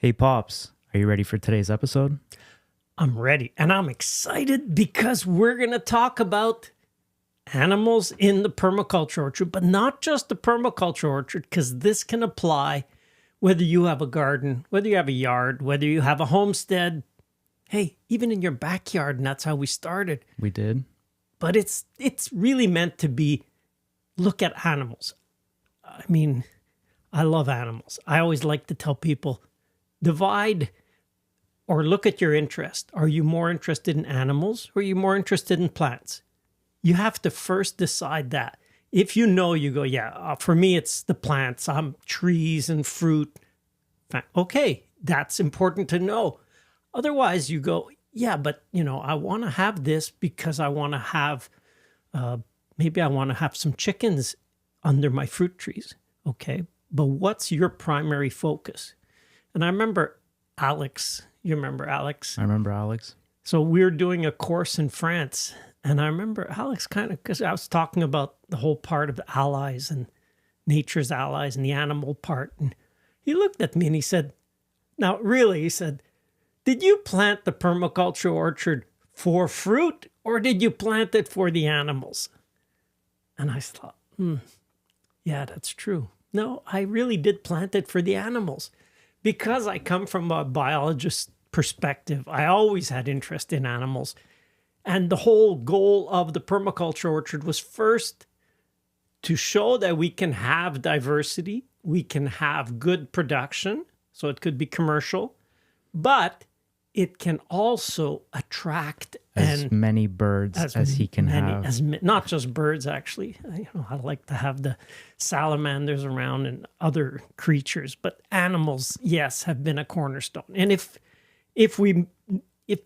Hey, Pops, are you ready for today's episode? I'm ready. And I'm excited because we're going to talk about animals in the permaculture orchard, but not just the permaculture orchard, because this can apply whether you have a garden, whether you have a yard, whether you have a homestead. Hey, even in your backyard, and that's how we started. We did. But it's really meant to be, look at animals. I mean, I love animals. I always like to tell people, divide or look at your interest. Are you more interested in animals or are you more interested in plants? You have to first decide that. If you know, you go, yeah, for me, it's the plants. I'm trees and fruit. Okay, that's important to know. Otherwise, you go, yeah, but, I want to have this because I want to have, maybe I want to have some chickens under my fruit trees. Okay, but what's your primary focus? And I remember Alex. You remember Alex? I remember Alex. So we were doing a course in France. And I remember Alex because I was talking about the whole part of the allies and nature's allies and the animal part. And he looked at me and he said, now really, he said, did you plant the permaculture orchard for fruit or did you plant it for the animals? And I thought, yeah, that's true. No, I really did plant it for the animals. Because I come from a biologist perspective, I always had interest in animals. And the whole goal of the permaculture orchard was first to show that we can have diversity, we can have good production, so it could be commercial, but it can also attract as many birds as he can have. Not just birds, actually. I like to have the salamanders around and other creatures, but animals, yes, have been a cornerstone. And if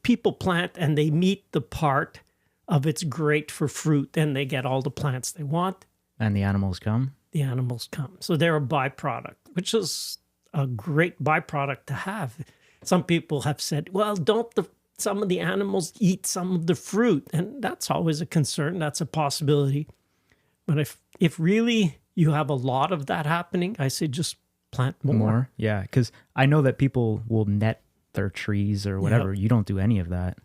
people plant and they meet the part of it's great for fruit, then they get all the plants they want. And the animals come? The animals come. So they're a byproduct, which is a great byproduct to have. Some people have said, well, don't some of the animals eat some of the fruit? And that's always a concern. That's a possibility. But if really you have a lot of that happening, I say just plant more. Yeah, because I know that people will net their trees or whatever. Yep. You don't do any of that.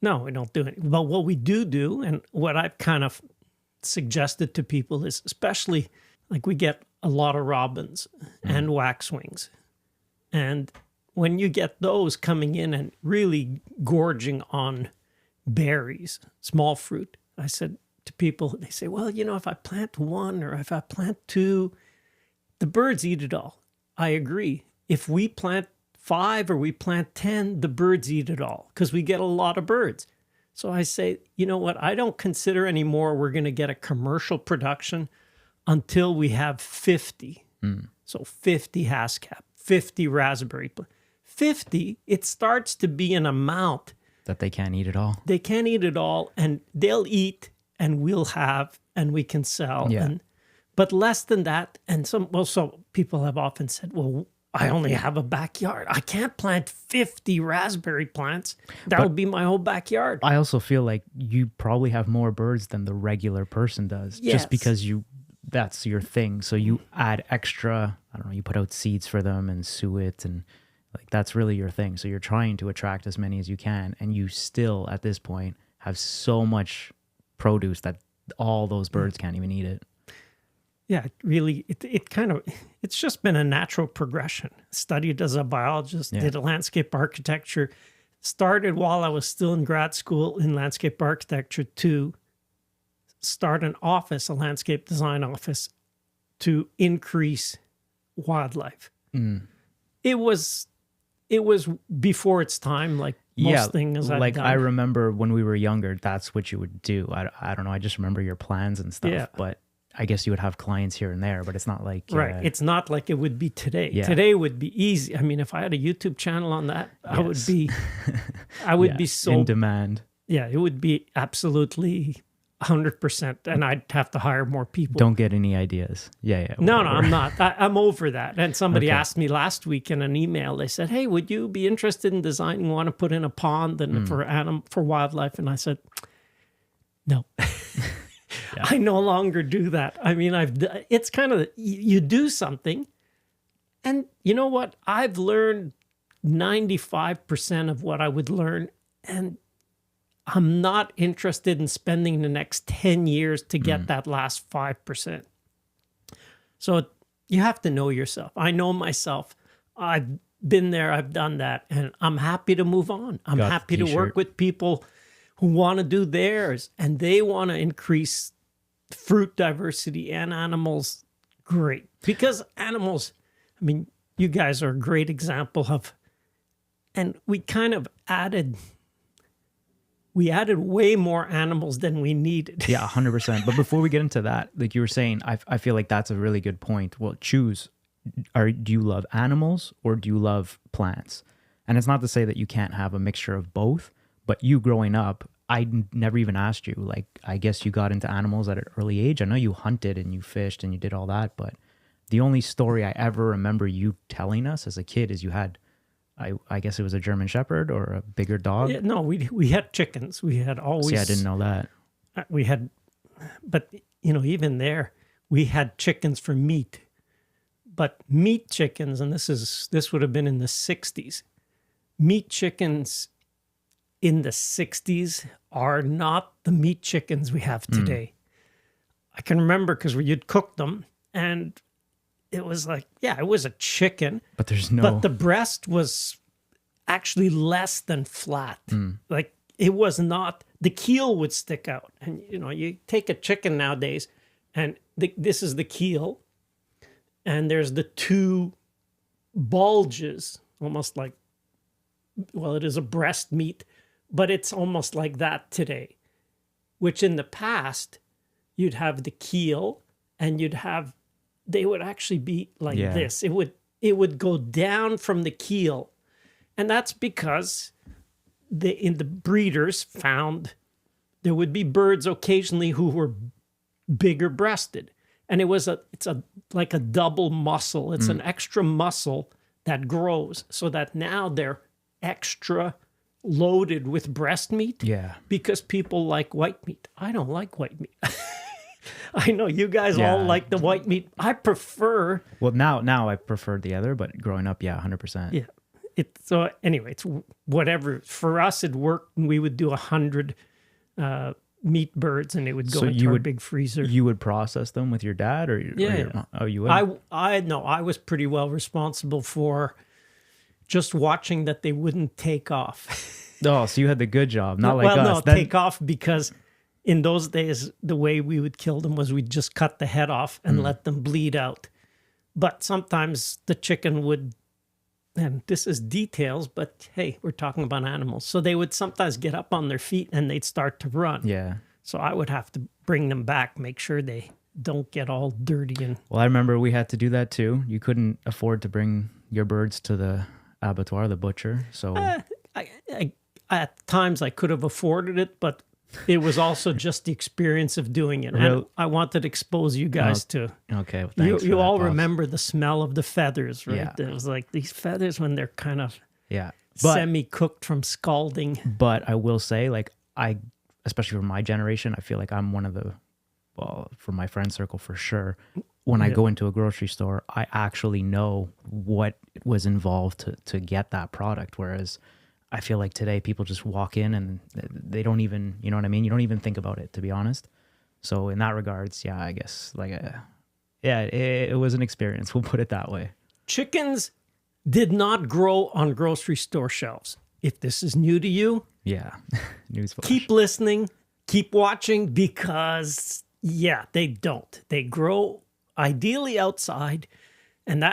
No, we don't do it. But what we do, and what I've kind of suggested to people is, especially like we get a lot of robins and waxwings. And when you get those coming in and really gorging on berries, small fruit, I said to people, they say, well, if I plant one or if I plant two, the birds eat it all. I agree. If we plant 5 or we plant 10, the birds eat it all because we get a lot of birds. So I say, you know what? I don't consider anymore we're going to get a commercial production until we have 50. So 50 haskap, 50 raspberry. 50, it starts to be an amount that they can't eat it all. They can't eat it all, and they'll eat, and we'll have, and we can sell. Yeah. But less than that, and so people have often said, well, I only have a backyard. I can't plant 50 raspberry plants. That'll be my whole backyard. I also feel like you probably have more birds than the regular person does. Yes. Just because that's your thing. So you add extra, I don't know, you put out seeds for them and suet and like that's really your thing. So you're trying to attract as many as you can. And you still, at this point, have so much produce that all those birds can't even eat it. Yeah, really, it's just been a natural progression. Studied as a biologist, did a landscape architecture, started while I was still in grad school in landscape architecture to start an office, a landscape design office, to increase wildlife. It was before its time, like most things I've done. I remember when we were younger, that's what you would do. I don't know, I just remember your plans and stuff, but I guess you would have clients here and there, but it's not like... Right. It's not like it would be today. Yeah. Today would be easy. I mean, if I had a YouTube channel on that, I would be so... in demand. Yeah, it would be absolutely 100%. And I'd have to hire more people. Don't get any ideas. Yeah. No, I'm not. I'm over that. And somebody asked me last week in an email, they said, hey, would you be interested in designing, want to put in a pond and for wildlife? And I said, no. Yeah. I no longer do that. I mean, it's kind of, you do something, and you know what? I've learned 95% of what I would learn. And I'm not interested in spending the next 10 years to get that last 5%. So you have to know yourself. I know myself. I've been there. I've done that. And I'm happy to move on. I'm Got the happy to work t-shirt. with people who want to do theirs and they want to increase fruit diversity and animals. Great. Because animals, I mean, you guys are a great example of, and we kind of added way more animals than we needed. Yeah, 100%. But before we get into that, like you were saying, I feel like that's a really good point. Well, choose. Do you love animals or do you love plants? And it's not to say that you can't have a mixture of both, but you growing up, I never even asked you. Like, I guess you got into animals at an early age. I know you hunted and you fished and you did all that, but the only story I ever remember you telling us as a kid is you had, I guess it was a German Shepherd or a bigger dog. Yeah, no, we had chickens. We had always. See, I didn't know that. We had, but even there, we had chickens for meat. But meat chickens, and this would have been in the 60s. Meat chickens in the 60s are not the meat chickens we have today. I can remember because you'd cook them and it was like, yeah, it was a chicken. But there's no... But the breast was actually less than flat. Like it was not, the keel would stick out. And, you take a chicken nowadays and this is the keel. And there's the two bulges, almost like, well, it is a breast meat, but it's almost like that today. Which in the past, you'd have the keel and they would actually be like this. It would go down from the keel. And that's because the breeders found there would be birds occasionally who were bigger breasted. And it's like a double muscle. It's an extra muscle that grows so that now they're extra loaded with breast meat. Yeah. Because people like white meat. I don't like white meat. I know you guys all like the white meat. I prefer. Well, now I prefer the other, but growing up, 100%. Yeah. So anyway, it's whatever. For us, it worked. And we would do 100 meat birds and it would go into our big freezer. You would process them with your dad or your mom? Oh, you would? I was pretty well responsible for just watching that they wouldn't take off. Oh, so you had the good job, not like us. Well, no, take off because in those days, the way we would kill them was we'd just cut the head off and let them bleed out. But sometimes the chicken would, and this is details, but hey, we're talking about animals. So they would sometimes get up on their feet and they'd start to run. Yeah. So I would have to bring them back, make sure they don't get all dirty. Well, I remember we had to do that too. You couldn't afford to bring your birds to the abattoir, the butcher. So at times I could have afforded it, but it was also just the experience of doing it. And I wanted to expose you guys to. Okay. Well, thanks you for all that, boss. remember the smell of the feathers, right? Yeah. It was like these feathers when they're kind of but semi-cooked from scalding. But I will say, like, especially for my generation, I feel like I'm one of the, well, for my friend circle for sure, when I go into a grocery store, I actually know what was involved to get that product. Whereas I feel like today people just walk in and they don't even, you know what I mean? You don't even think about it, to be honest. So in that regards, I guess it was an experience. We'll put it that way. Chickens did not grow on grocery store shelves. If this is new to you, Newsflash. Keep listening, keep watching because they don't. They grow ideally outside, and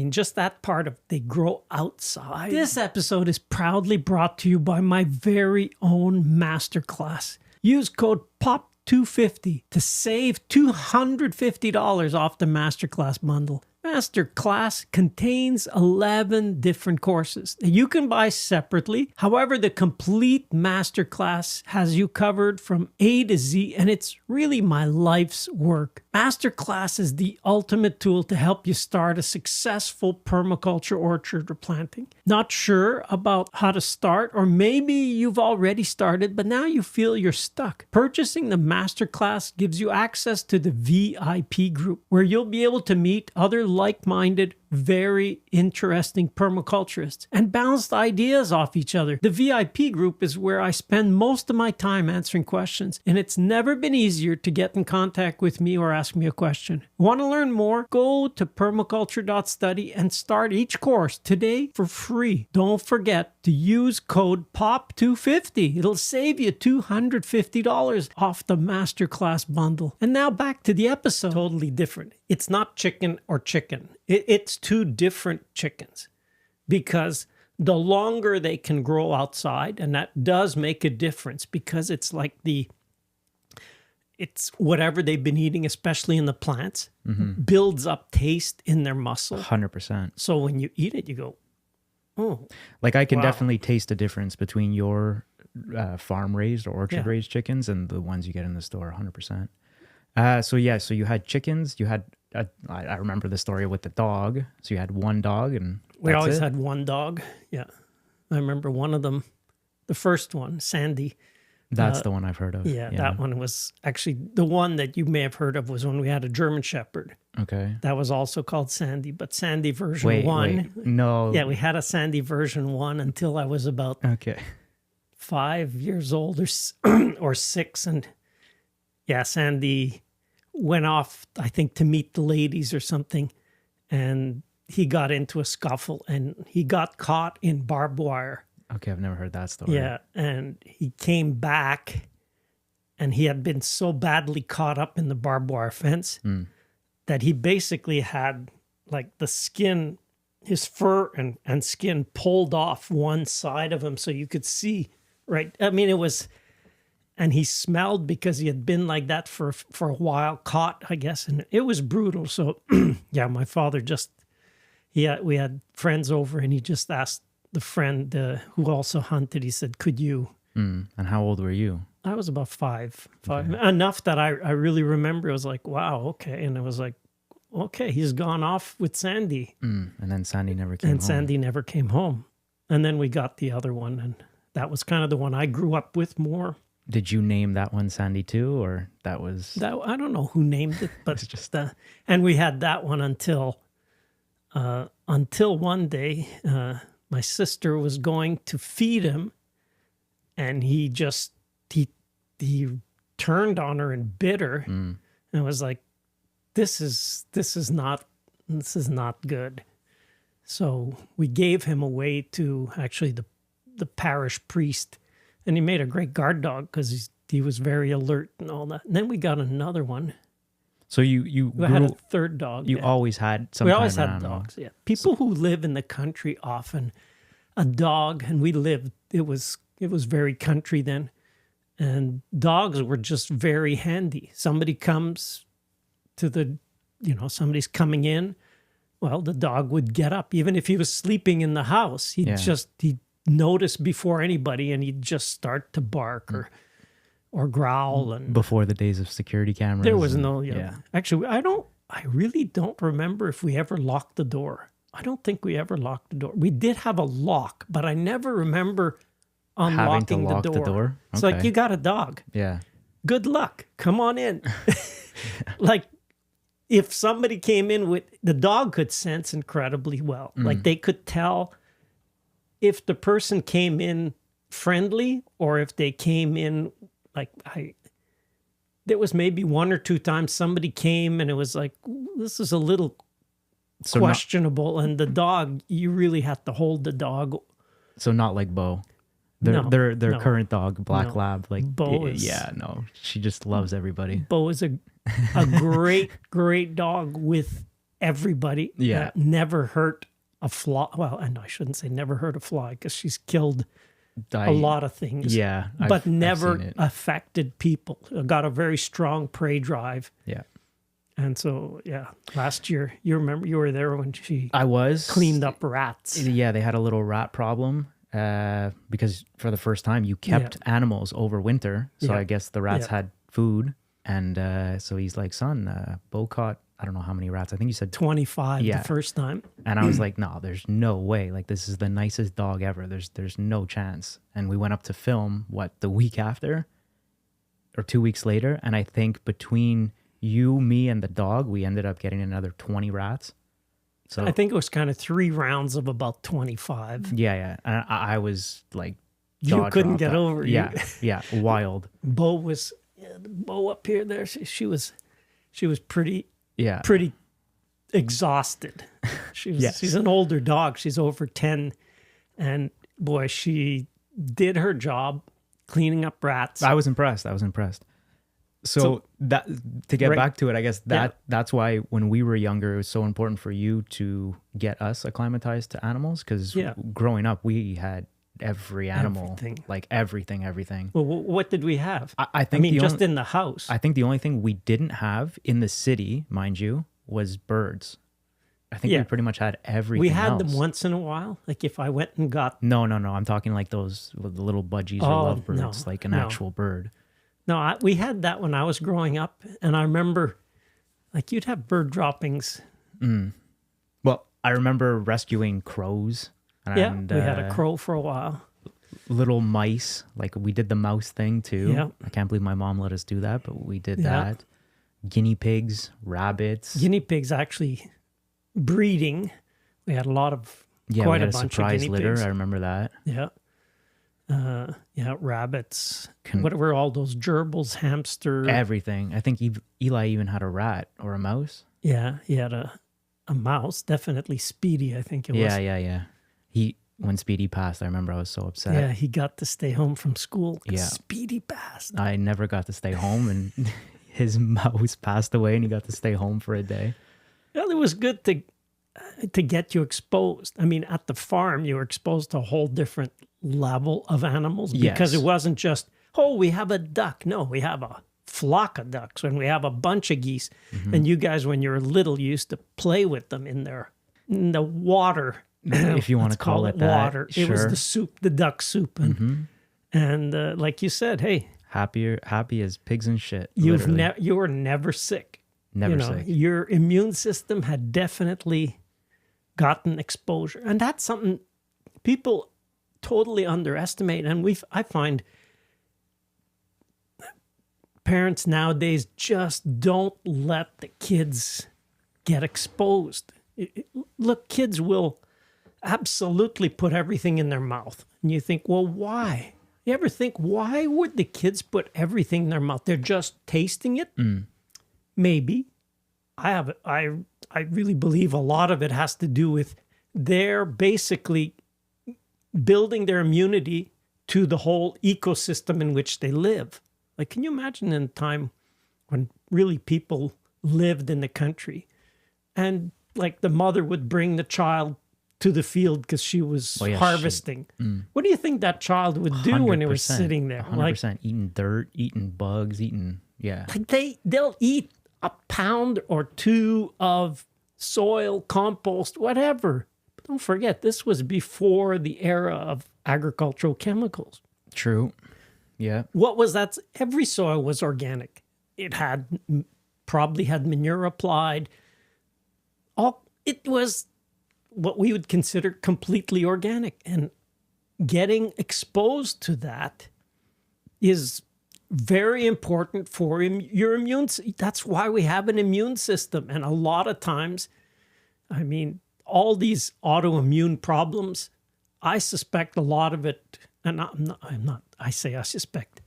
just that part of they grow outside. This episode is proudly brought to you by my very own masterclass. Use code POP250 to save $250 off the masterclass bundle. Masterclass contains 11 different courses that you can buy separately. However, the complete masterclass has you covered from A to Z, and it's really my life's work. Masterclass is the ultimate tool to help you start a successful permaculture orchard or planting. Not sure about how to start, or maybe you've already started, but now you feel you're stuck. Purchasing the masterclass gives you access to the VIP group, where you'll be able to meet other like-minded very interesting permaculturists and bounced ideas off each other. The VIP group is where I spend most of my time answering questions, and it's never been easier to get in contact with me or ask me a question. Want to learn more? Go to permaculture.study and start each course today for free. Don't forget to use code POP250. It'll save you $250 off the masterclass bundle. And now back to the episode. Totally different. It's not chicken or chicken. It's two different chickens, because the longer they can grow outside, and that does make a difference, because it's like it's whatever they've been eating, especially in the plants, builds up taste in their muscle. 100%. So when you eat it, you go, oh. Like I can definitely taste a difference between your farm raised or orchard raised chickens and the ones you get in the store. 100%. So you had chickens. You had I remember the story with the dog. So you had one dog, and we always had one dog. Yeah, I remember one of them, the first one, Sandy. That's the one I've heard of. Yeah, that one was actually the one that you may have heard of was when we had a German Shepherd. Okay. That was also called Sandy, but Sandy version 1. Wait, no. Yeah, we had a Sandy version 1 until I was about 5 years old or 6, and Sandy went off, I think, to meet the ladies or something, and he got into a scuffle and he got caught in barbed wire. Okay, I've never heard that story. Yeah, and he came back and he had been so badly caught up in the barbed wire fence that he basically had like the skin, his fur and skin pulled off one side of him so you could see, right? I mean, it was... And he smelled because he had been like that for a while, caught, I guess. And it was brutal. So, my father we had friends over, and he just asked the friend who also hunted, he said, could you? And how old were you? I was about five. Enough that I really remember. It was like, wow, okay. And it was like, okay, he's gone off with Sandy. And then Sandy never came home. And Sandy never came home. And then we got the other one. And that was kind of the one I grew up with more. Did you name that one Sandy too, or that was... I don't know who named it, but just and we had that one until one day my sister was going to feed him, and he turned on her and bit her, and was like, this is not good. So we gave him away to actually the parish priest. And he made a great guard dog because he was very alert and all that. And then we got another one. So you had a third dog. You always had some. We always had dogs. Yeah, people who live in the country often a dog, and we lived. It was very country then, and dogs were just very handy. Somebody comes to somebody's coming in. Well, the dog would get up, even if he was sleeping in the house. He'd notice before anybody, and he'd just start to bark or growl. And before the days of security cameras, there was actually I really don't remember if we ever locked the door. I don't think we ever locked the door. We did have a lock, but I never remember unlocking the door. Okay. It's like, you got a dog, good luck, come on in. Like, if somebody came in with, the dog could sense incredibly well. Like, they could tell if the person came in friendly or if they came in like, there was maybe one or two times somebody came and it was like, this is a little questionable. And the dog, you really had to hold the dog. So not like Bo. Their current dog, Black Lab. Like Bo is, she just loves everybody. Bo is a great dog with everybody. Yeah. Never hurt a fly. Well, and I shouldn't say never hurt a fly because she's killed a lot of things. Yeah. But never affected people. Got a very strong prey drive. Yeah. And so, last year, you remember you were there when I was cleaned up rats. Yeah, they had a little rat problem because for the first time you kept animals over winter. So I guess the rats had food. And so he's like, son, Bo caught, I don't know how many rats. I think you said 25 the first time. And I was like, no, there's no way. Like, this is the nicest dog ever. There's no chance. And we went up to film, the week after or 2 weeks later. And I think between you, me, and the dog, we ended up getting another 20 rats. So I think it was kind of 3 rounds of about 25. yeah. And I was like, You jaw couldn't dropped. get over it. Yeah, yeah, wild. Bo was, the Bo up here there, she was pretty Yeah. exhausted. Yes. She's an older dog. She's over 10. And boy, she did her job cleaning up rats. I was impressed. So that to get back to it, I guess that's why when we were younger, it was so important for you to get us acclimatized to animals, because growing up, we had every animal, like everything. Well, what did we have? I think just in the house. I think the only thing we didn't have in the city, mind you, was birds. I think we pretty much had everything. We had else. them once in a while. Like if I went and got... No. I'm talking like those the little budgies or lovebirds, like an actual bird. No, we had that when I was growing up. And I remember, like, you'd have bird droppings. Well, I remember rescuing crows. And, we had a crow for a while. Little mice. Like, we did the mouse thing, too. Yeah. I can't believe my mom let us do that, but we did that. Guinea pigs, rabbits. Guinea pigs actually breeding. We had a lot of... quite we had a bunch surprise of guinea litter. pigs. I remember that. Yeah. Rabbits. What were all those gerbils, hamster? Everything. I think Eli even had a rat or a mouse. Yeah, he had a mouse. Definitely Speedy, I think it was. Yeah. When Speedy passed, I remember I was so upset. Yeah, he got to stay home from school. Yeah. Speedy passed. I never got to stay home, and his mouse passed away, and he got to stay home for a day. Well, it was good to get you exposed. I mean, at the farm, you were exposed to a whole different level of animals because it wasn't just, we have a duck. No, we have a flock of ducks and we have a bunch of geese. And you guys, when you were little, you used to play with them in the water. If you want to call it that. Water. Sure. It was the soup, the duck soup. And like you said, hey. Happy as pigs and shit. You were never sick. Never sick. Your immune system had definitely gotten exposure. And that's something people totally underestimate. And I find parents nowadays just don't let the kids get exposed. Look, kids will absolutely put everything in their mouth. And you think, well, why? You ever think, why would the kids put everything in their mouth? They're just tasting it? Maybe. I really believe a lot of it has to do with they're basically building their immunity to the whole ecosystem in which they live. Like, can you imagine in a time when really people lived in the country and like the mother would bring the child to the field because she was harvesting. What do you think that child would do when they were sitting there? 100%. Eating dirt, eating bugs, Like they'll eat a pound or 2 of soil, compost, whatever. But don't forget, this was before the era of agricultural chemicals. True. Yeah. What was that? Every soil was organic. It probably had manure applied. It was what we would consider completely organic. And getting exposed to that is very important for your immune system. That's why we have an immune system. And a lot of times, I mean, all these autoimmune problems, I suspect a lot of it, and I suspect.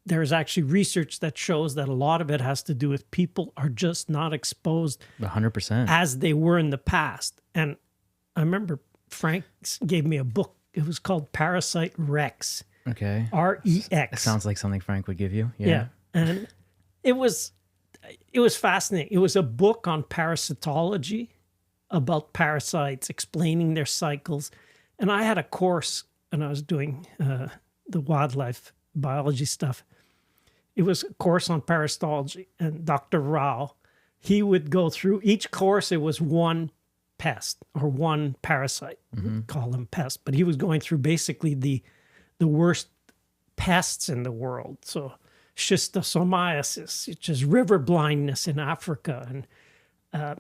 There's actually research that shows that a lot of it has to do with people are just not exposed 100% as they were in the past. And I remember Frank gave me a book. It was called Parasite Rex. Okay. REX. It sounds like something Frank would give you. Yeah. And it was fascinating. It was a book on parasitology, about parasites, explaining their cycles. And I had a course, and I was doing the wildlife biology stuff. It was a course on parasitology, and Dr. Rao, he would go through each course. It was one pest or one parasite. We call them pests, but he was going through basically the worst pests in the world. So schistosomiasis, which is river blindness in Africa, and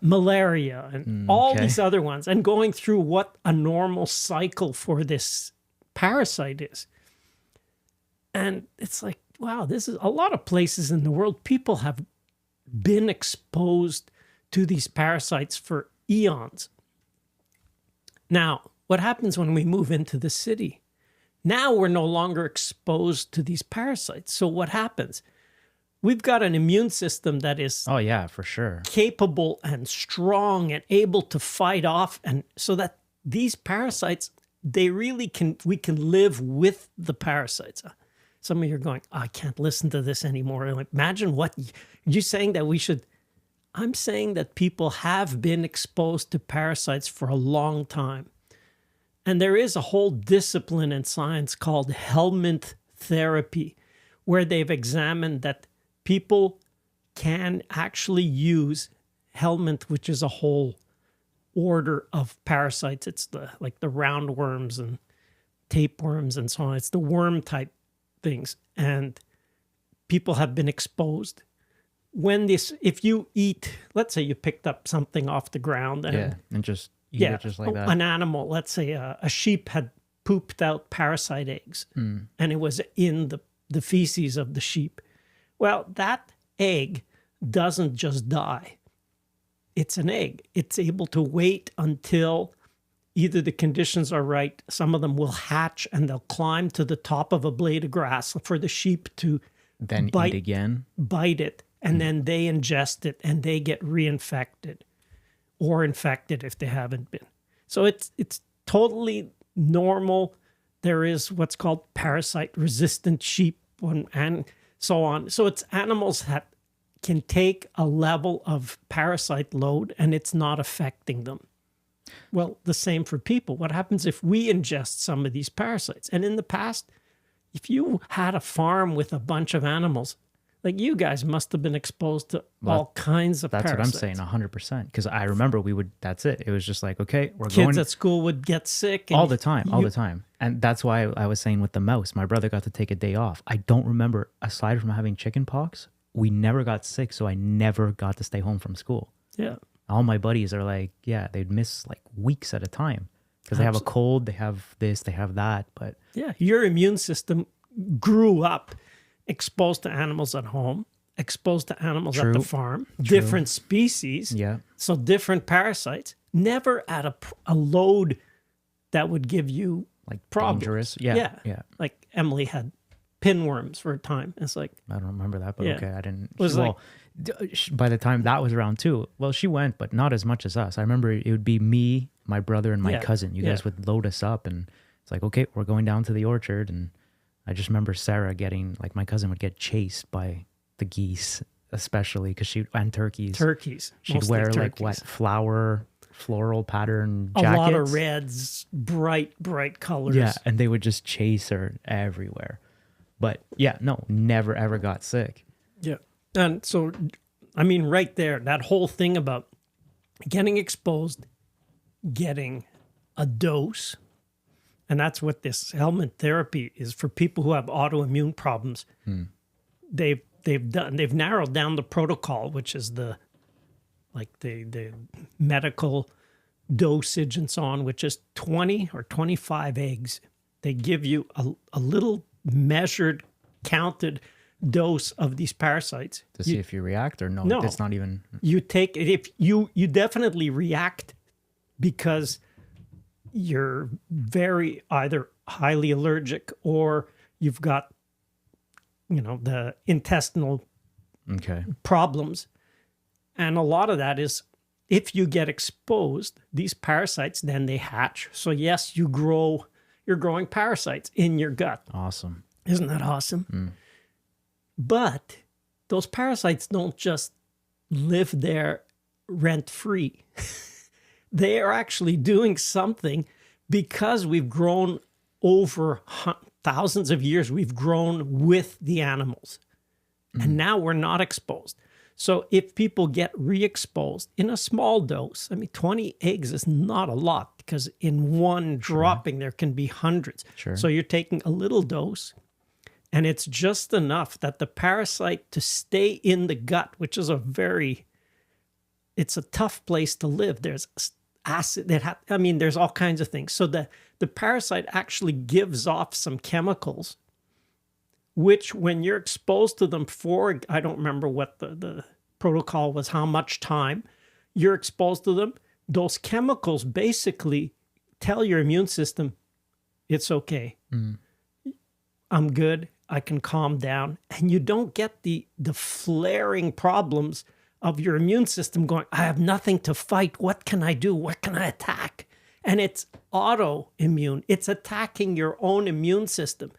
malaria, and all these other ones, and going through what a normal cycle for this parasite is. And it's like, wow, this is a lot of places in the world. People have been exposed to these parasites for eons. Now, what happens when we move into the city? Now we're no longer exposed to these parasites. So what happens? We've got an immune system that is Oh yeah, for sure. capable and strong and able to fight off, and so that these parasites, they really can, we can live with the parasites. Some of you are going, oh, I can't listen to this anymore. Like, imagine what you're saying that we should. I'm saying that people have been exposed to parasites for a long time. And there is a whole discipline in science called helminth therapy, where they've examined that people can actually use helminth, which is a whole order of parasites. It's the roundworms and tapeworms and so on. It's the worm type things. And people have been exposed. If you eat, let's say you picked up something off the ground and just eat it just like that. An animal, let's say a sheep had pooped out parasite eggs and it was in the feces of the sheep. Well, that egg doesn't just die. It's an egg. It's able to wait until either the conditions are right. Some of them will hatch and they'll climb to the top of a blade of grass for the sheep to then eat again. Bite it, and then they ingest it and they get reinfected or infected if they haven't been. So it's totally normal. There is what's called parasite-resistant sheep and so on. So it's animals that can take a level of parasite load and it's not affecting them. Well, the same for people. What happens if we ingest some of these parasites? And in the past, if you had a farm with a bunch of animals, like you guys must have been exposed to all kinds of parasites. That's what I'm saying, 100%. Because I remember that's it. It was just like, okay, we're Kids going. Kids at school would get sick. All the time. And that's why I was saying with the mouse, my brother got to take a day off. I don't remember, aside from having chicken pox, we never got sick. So I never got to stay home from school. Yeah. All my buddies are like, yeah, they'd miss like weeks at a time because they have a cold, they have this, they have that. But yeah, your immune system grew up exposed to animals at home, exposed to animals at the farm, different species. Yeah. So different parasites, never at a load that would give you like problems. Dangerous. Yeah. Like Emily had pinworms for a time. It's like, I don't remember that, but okay, I didn't. By the time that was around too, well, she went, but not as much as us. I remember it would be me, my brother, and my cousin. You guys would load us up, and it's like, okay, we're going down to the orchard. And I just remember Sarah getting, like, my cousin would get chased by the geese, especially because and turkeys. She'd wear like what floral pattern jackets. A lot of reds, bright colors. Yeah, and they would just chase her everywhere. But yeah, no, never ever got sick. Yeah. And so, I mean, right there, that whole thing about getting exposed, getting a dose, and that's what this helminth therapy is for people who have autoimmune problems. They've narrowed down the protocol, which is the medical dosage and so on, which is 20 or 25 eggs. They give you a little measured, counted dose of these parasites to see if you react or no. It's not even. You take it if you definitely react because you're very either highly allergic or you've got the intestinal problems, and a lot of that is if you get exposed, these parasites then they hatch. So yes, you're growing parasites in your gut. Awesome. Isn't that awesome? But those parasites don't just live there rent-free. They are actually doing something because we've grown over thousands of years. We've grown with the animals. And now we're not exposed. So if people get re-exposed in a small dose, 20 eggs is not a lot because in one dropping there can be hundreds. Sure. So you're taking a little dose. And it's just enough that the parasite to stay in the gut, which is it's a tough place to live. There's acid there's all kinds of things. So the parasite actually gives off some chemicals, which when you're exposed to them for, I don't remember what the protocol was, how much time you're exposed to them, those chemicals basically tell your immune system, it's okay. I'm good. I can calm down. And you don't get the flaring problems of your immune system going, I have nothing to fight. What can I do? What can I attack? And it's autoimmune. It's attacking your own immune system.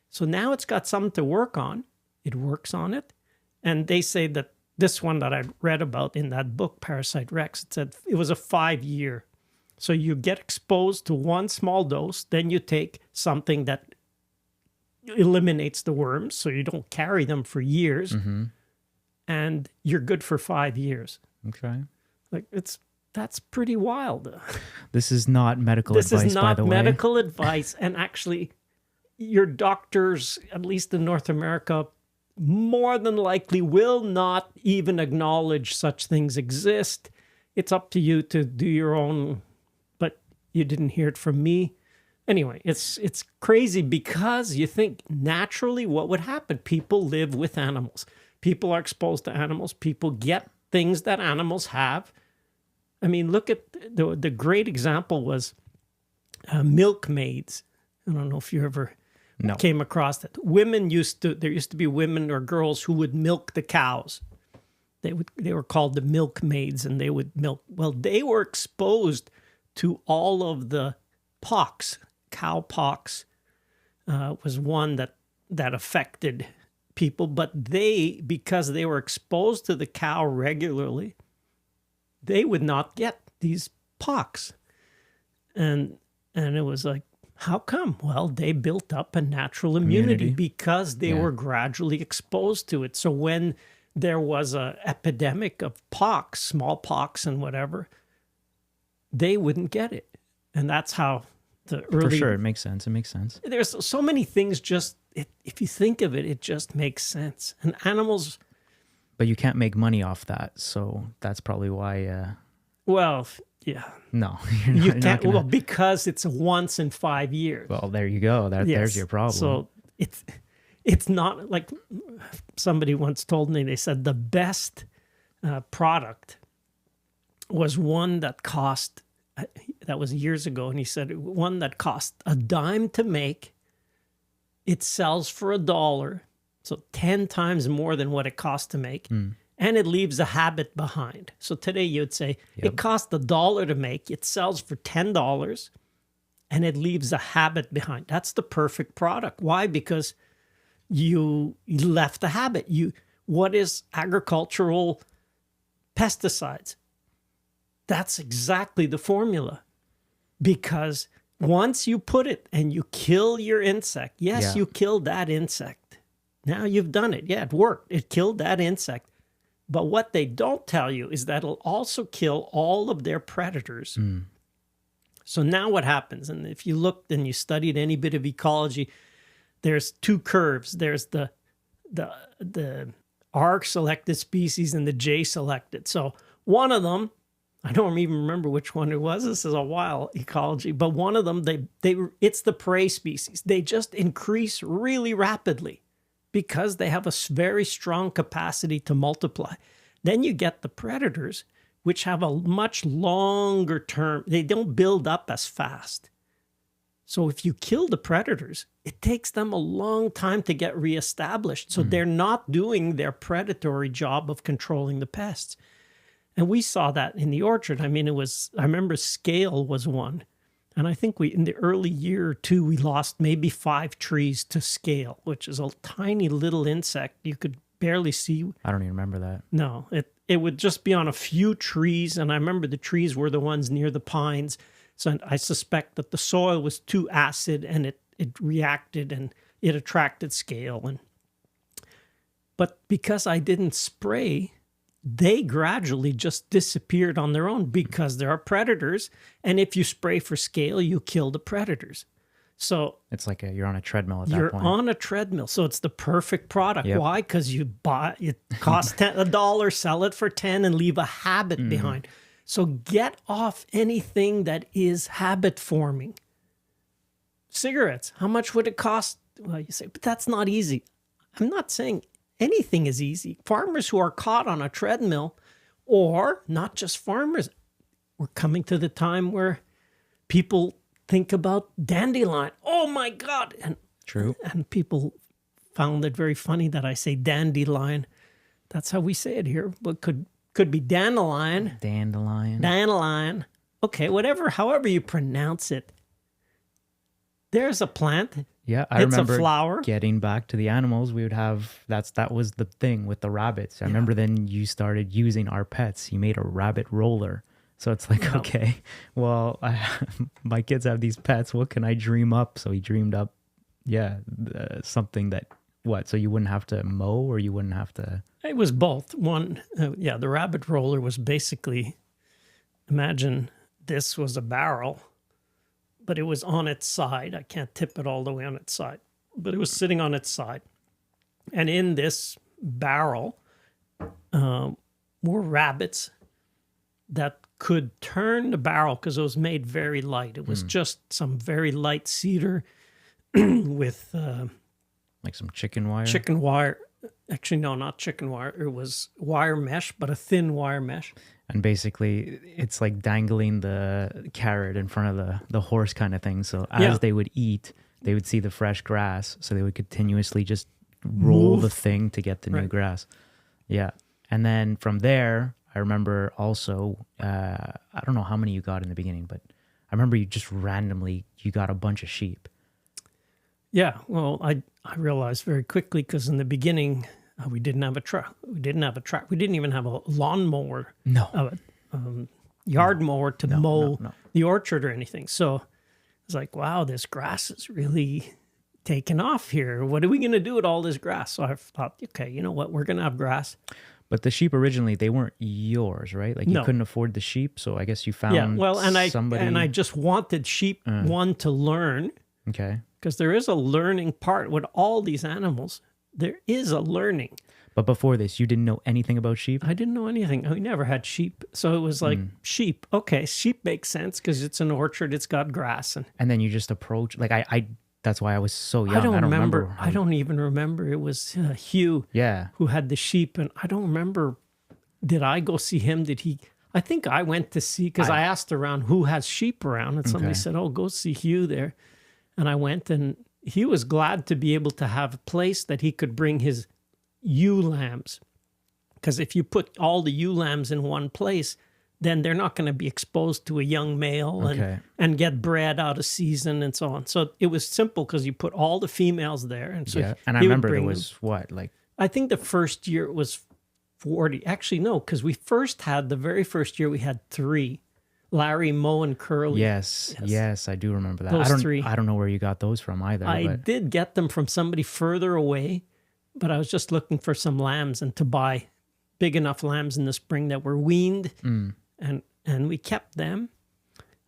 So now it's got something to work on. It works on it. And they say that this one that I read about in that book, Parasite Rex, it said it was a 5-year. So you get exposed to one small dose, then you take something that eliminates the worms so you don't carry them for years, and you're good for 5 years. Okay. Like that's pretty wild. This is not medical advice, by the way. This is not medical advice. And actually, your doctors, at least in North America, more than likely will not even acknowledge such things exist. It's up to you to do your own, but you didn't hear it from me. Anyway, it's crazy because you think naturally what would happen? People live with animals. People are exposed to animals. People get things that animals have. I mean, look at the great example was milkmaids. I don't know if you ever came across that. There used to be women or girls who would milk the cows. They were called the milkmaids, and they would milk. Well, they were exposed to all of the pox. Cow pox was one that affected people, but because they were exposed to the cow regularly, they would not get these pox. And it was like, how come? Well, they built up a natural immunity because they were gradually exposed to it. So when there was an epidemic of pox, smallpox and whatever, they wouldn't get it. And that's how the early... For sure, it makes sense. It makes sense. There's so many things if you think of it, it just makes sense. And animals... But you can't make money off that, so that's probably why... Well, yeah. No, you can't. Well, because it's once in 5 years. Well, there you go. There's your problem. So it's not like somebody once told me. They said the best product was one that cost. That was years ago, and he said one that cost $0.10 to make. It sells for $1, so 10 times more than what it cost to make. And it leaves a habit behind. So today you'd say it cost $1 to make. It sells for $10, and it leaves a habit behind. That's the perfect product. Why? Because you left the habit. What is agricultural pesticides? That's exactly the formula. Because once you put it and you kill your insect, you killed that insect. Now you've done it. Yeah, it worked. It killed that insect. But what they don't tell you is that it'll also kill all of their predators. So now what happens? And if you looked and you studied any bit of ecology, there's two curves. There's the R selected species and the J selected. So one of them, I don't even remember which one it was. This is a wild ecology. But one of them, it's the prey species. They just increase really rapidly, because they have a very strong capacity to multiply. Then you get the predators, which have a much longer term. They don't build up as fast. So if you kill the predators, it takes them a long time to get reestablished. So they're not doing their predatory job of controlling the pests. And we saw that in the orchard. I mean, I remember scale was one. And I think in the early year or two, we lost maybe 5 trees to scale, which is a tiny little insect you could barely see. I don't even remember that. No, it would just be on a few trees. And I remember the trees were the ones near the pines. So I suspect that the soil was too acid and it reacted and it attracted scale. But because I didn't spray, they gradually just disappeared on their own because there are predators. And if you spray for scale, you kill the predators. So it's like you're on a treadmill at that point. You're on a treadmill. So it's the perfect product. Yep. Why? Because it costs $1, sell it for 10 and leave a habit behind. So get off anything that is habit forming. Cigarettes, how much would it cost? Well, you say, but that's not easy. I'm not saying anything is easy. Farmers who are caught on a treadmill, or not just farmers, we're coming to the time where people think about dandelion. Oh my God. True. And people found it very funny that I say dandelion. That's how we say it here. But could be dandelion. Dandelion. Dandelion. Okay, whatever, however you pronounce it. There's a plant. Yeah, I It's a remember flower. getting back to the animals. We would have that was the thing with the rabbits. I remember then you started using our pets. You made a rabbit roller. So it's like, okay, well, my kids have these pets. What can I dream up? So he dreamed up, something that what? So you wouldn't have to mow, or you wouldn't have to. It was both. One, the rabbit roller was basically, imagine this was a barrel, but it was on its side. I can't tip it all the way on its side, but it was sitting on its side. And in this barrel were rabbits that could turn the barrel because it was made very light. It was just some very light cedar with Like some chicken wire? chicken wire. Actually, no, not chicken wire. It was wire mesh, but a thin wire mesh. And basically, it's like dangling the carrot in front of the horse kind of thing. So as they would eat, they would see the fresh grass. So they would continuously just roll the thing to get the new grass. Yeah. And then from there, I remember also, I don't know how many you got in the beginning, but I remember you just randomly, you got a bunch of sheep. Yeah, well, I realized very quickly because in the beginning we didn't have a truck. We didn't even have a lawnmower. No. Yard mower to mow no. the orchard or anything. So it's like, wow, this grass is really taking off here. What are we going to do with all this grass? So I thought, okay, you know what? We're going to have grass. But the sheep originally, they weren't yours, right? Like you couldn't afford the sheep. So I guess you found somebody. And I just wanted sheep, one, to learn. Okay. Because there is a learning part with all these animals. There is a learning. But before this, you didn't know anything about sheep? I didn't know anything. We never had sheep. So it was like, sheep. Okay, sheep makes sense because it's an orchard. It's got grass. And then you just approach, like I that's why I was so young. I don't remember. I don't even remember. It was Hugh who had the sheep. And I don't remember, did I go see him? Did he? I think I went to see, because I asked around who has sheep around. And somebody said, oh, go see Hugh there. And I went, and he was glad to be able to have a place that he could bring his ewe lambs. Because if you put all the ewe lambs in one place, then they're not going to be exposed to a young male and get bred out of season and so on. So it was simple because you put all the females there. And so and I remember there was I think the first year it was 40. Actually, no, because the very first year we had 3. Larry, Mo, and Curly. Yes, I do remember that. Those 3. I don't know where you got those from either. I did get them from somebody further away, but I was just looking for some lambs and to buy big enough lambs in the spring that were weaned, and we kept them.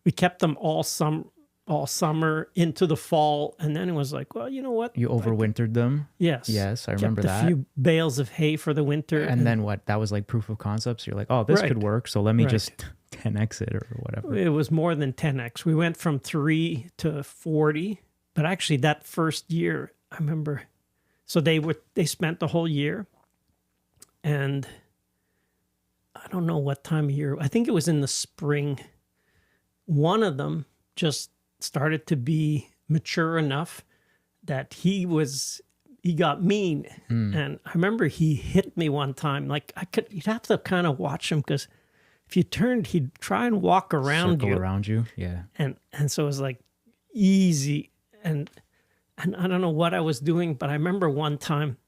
We kept them all summer into the fall, and then it was like, well, you know what? You overwintered them? Yes. Yes, I remember kept that. a few bales of hay for the winter. And then what? That was like proof of concept. So you're like, oh, this could work. So let me just 10x it or whatever. It was more than 10x. We went from 3 to 40. But actually that first year, I remember, so they spent the whole year. And I don't know what time of year. I think it was in the spring. One of them just started to be mature enough that he got mean. And I remember he hit me one time. Like you'd have to kind of watch him, because if you turned, he'd try and walk around Circle around you. Yeah. And so it was like easy. And I don't know what I was doing, but I remember one time,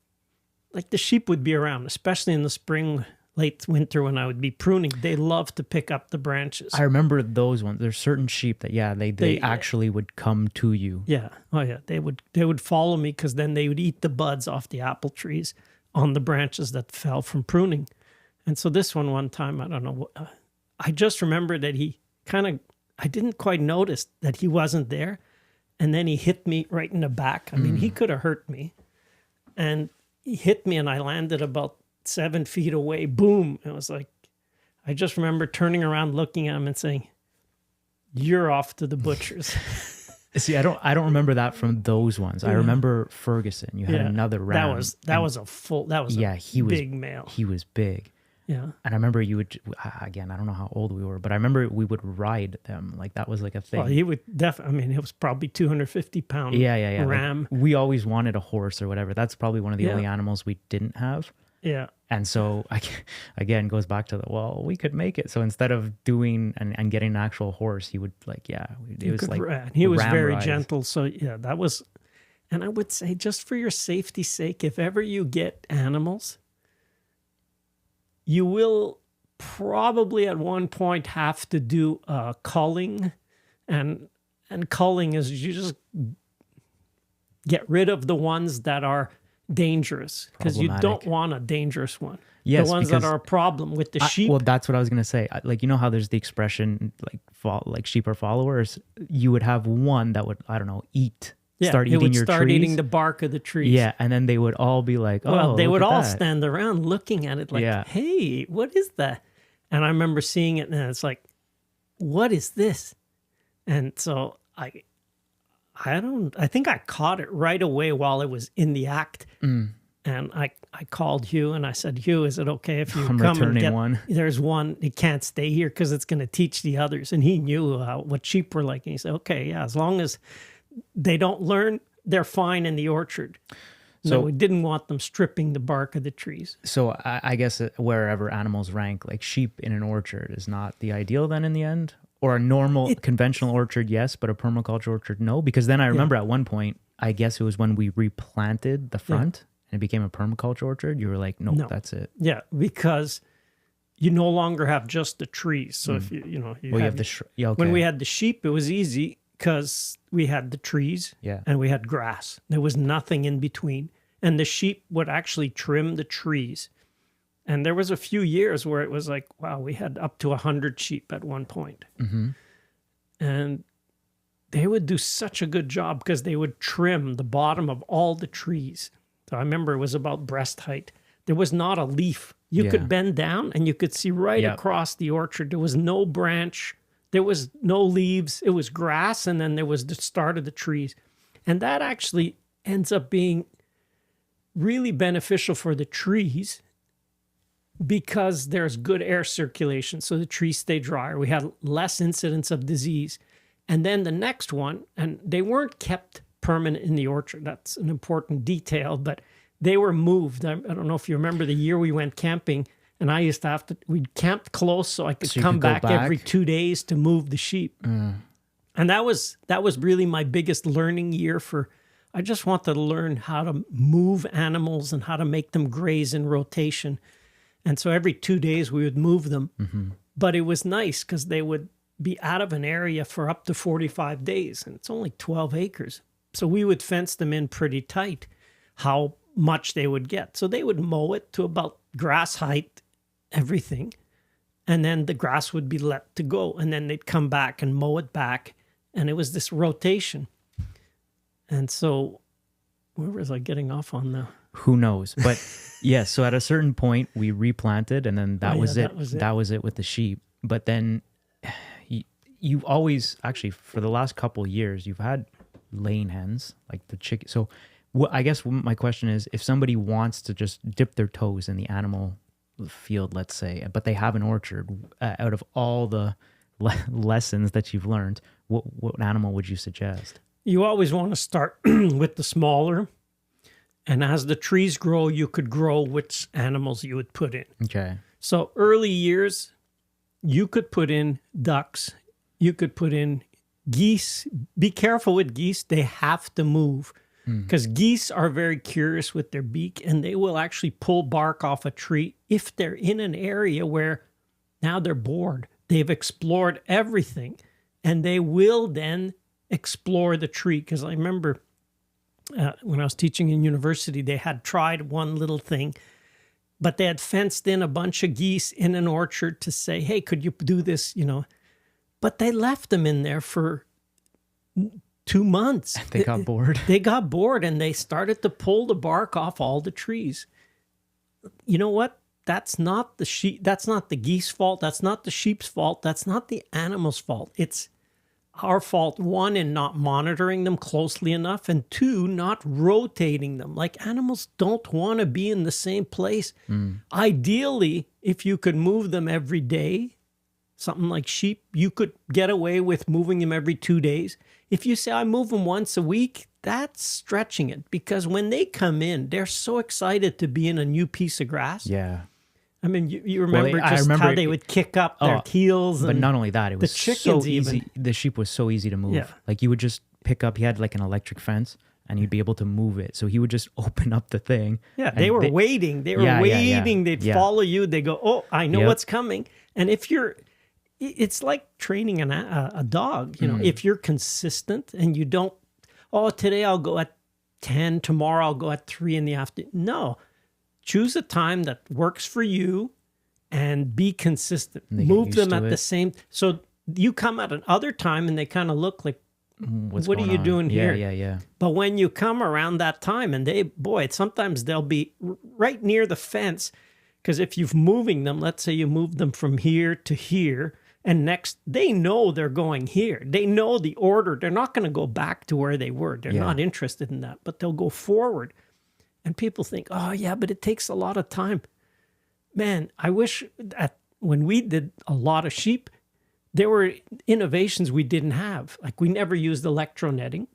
like the sheep would be around, especially in the spring, late winter when I would be pruning. They love to pick up the branches. I remember those ones. There's certain sheep that, they actually would come to you. Yeah. Oh, yeah. They would follow me, because then they would eat the buds off the apple trees on the branches that fell from pruning. And so this one time, I don't know, I just remember that I didn't quite notice that he wasn't there. And then he hit me right in the back. I mean, he could have hurt me. And he hit me, and I landed about 7 feet away. Boom. It was like, I just remember turning around, looking at him and saying, you're off to the butchers. See, I don't remember that from those ones. I remember Ferguson. You had another round. That was a big male. He was big. Yeah. And I remember you would, again, I don't know how old we were, but I remember we would ride them. Like that was like a thing. Well, he would definitely, I mean, it was probably 250-pound Yeah. ram. Like, we always wanted a horse or whatever. That's probably one of the Yeah. only animals we didn't have. Yeah. And so, again, goes back to well, we could make it. So instead of doing and getting an actual horse, he would it was like He was ram very rides. gentle. So yeah, that was, and I would say just for your safety's sake, if ever you get animals, you will probably at one point have to do culling, and culling is you just get rid of the ones that are dangerous, because you don't want a dangerous one. Yes, the ones that are a problem with the sheep. Well, that's what I was gonna say. Like, you know how there's the expression like sheep are followers. You would have one that would, I don't know, start eating your trees. Eating the bark of the trees. Yeah, and then they would all be like, oh, well, they would all that. stand around looking at it like, hey, what is that? And I remember seeing it, and it's like, what is this? And so I think I caught it right away while it was in the act. And I called Hugh and I said, Hugh, is it okay if you come and get one? There's one, it can't stay here because it's going to teach the others. And he knew what sheep were like. And he said, okay, yeah, as long as they don't learn, they're fine in the orchard. So we didn't want them stripping the bark of the trees. So I guess wherever animals rank, like sheep in an orchard is not the ideal then in the end? Or a normal conventional orchard, yes, but a permaculture orchard, no? Because then I remember at one point, I guess it was when we replanted the front and it became a permaculture orchard. You were like, no, that's it. Yeah, because you no longer have just the trees. So if you have the when we had the sheep, it was easy because we had the trees and we had grass. There was nothing in between. And the sheep would actually trim the trees. And there was a few years where it was like, wow, we had up to 100 sheep at one point. And they would do such a good job because they would trim the bottom of all the trees. So I remember it was about breast height. There was not a leaf. You could bend down and you could see right across the orchard. There was no branch. There was no leaves. It was grass, and then there was the start of the trees. And that actually ends up being really beneficial for the trees because there's good air circulation. So the trees stay drier. We had less incidence of disease. And then the next one, and they weren't kept permanent in the orchard. That's an important detail, but they were moved. I don't know if you remember the year we went camping, and I used to we'd camped close so I could come back every 2 days to move the sheep. And that was really my biggest learning year I just wanted to learn how to move animals and how to make them graze in rotation. And so every 2 days we would move them. But it was nice because they would be out of an area for up to 45 days. And it's only 12 acres. So we would fence them in pretty tight, how much they would get. So they would mow it to about grass height, everything. And then the grass would be let to go. And then they'd come back and mow it back. And it was this rotation. And so where was I getting off on now? Who knows? But yes, so at a certain point we replanted, and then that was it. That was it with the sheep. But then you always, actually for the last couple of years, you've had laying hens, like the chicken. So I guess my question is, if somebody wants to just dip their toes in the animal field, let's say, but they have an orchard, out of all the lessons that you've learned, what animal would you suggest? You always want to start with the smaller. And as the trees grow, you could grow which animals you would put in. Okay. So early years, you could put in ducks. You could put in geese. Be careful with geese. They have to move because geese are very curious with their beak, and they will actually pull bark off a tree if they're in an area where now they're bored. They've explored everything, and they will then explore the tree. Because I remember when I was teaching in university, they had tried one little thing, but they had fenced in a bunch of geese in an orchard to say, hey, could you do this, But they left them in there for 2 months. They got bored. They got bored, and they started to pull the bark off all the trees. You know what? That's not the sheep. That's not the geese fault. That's not the sheep's fault. That's not the animal's fault. our fault, one, in not monitoring them closely enough, and two, not rotating them. Like, animals don't want to be in the same place. Ideally, if you could move them every day, something like sheep, you could get away with moving them every 2 days. If you say, I move them once a week, that's stretching it, because when they come in, they're so excited to be in a new piece of grass. Yeah. I mean, you remember how they would kick up their heels. But not only that, it was chickens so easy. The sheep was so easy to move. Yeah. Like, you would just pick up, he had like an electric fence, and you'd be able to move it. So he would just open up the thing. Yeah, they were waiting. They were waiting. They'd follow you. They go, oh, I know what's coming. And if it's like training a dog. You know, if you're consistent and you don't, today I'll go at 10, tomorrow I'll go at 3 in the afternoon. No. Choose a time that works for you and be consistent. Move them at the same. So you come at another time and they kind of look like, what are you doing here? Yeah. But when you come around that time and sometimes they'll be right near the fence, because if you're moving them, let's say you move them from here to here, and next, they know they're going here. They know the order. They're not going to go back to where they were. They're not interested in that, but they'll go forward. And people think, oh, yeah, but it takes a lot of time. Man, I wish that when we did a lot of sheep, there were innovations we didn't have. Like, we never used electronetting.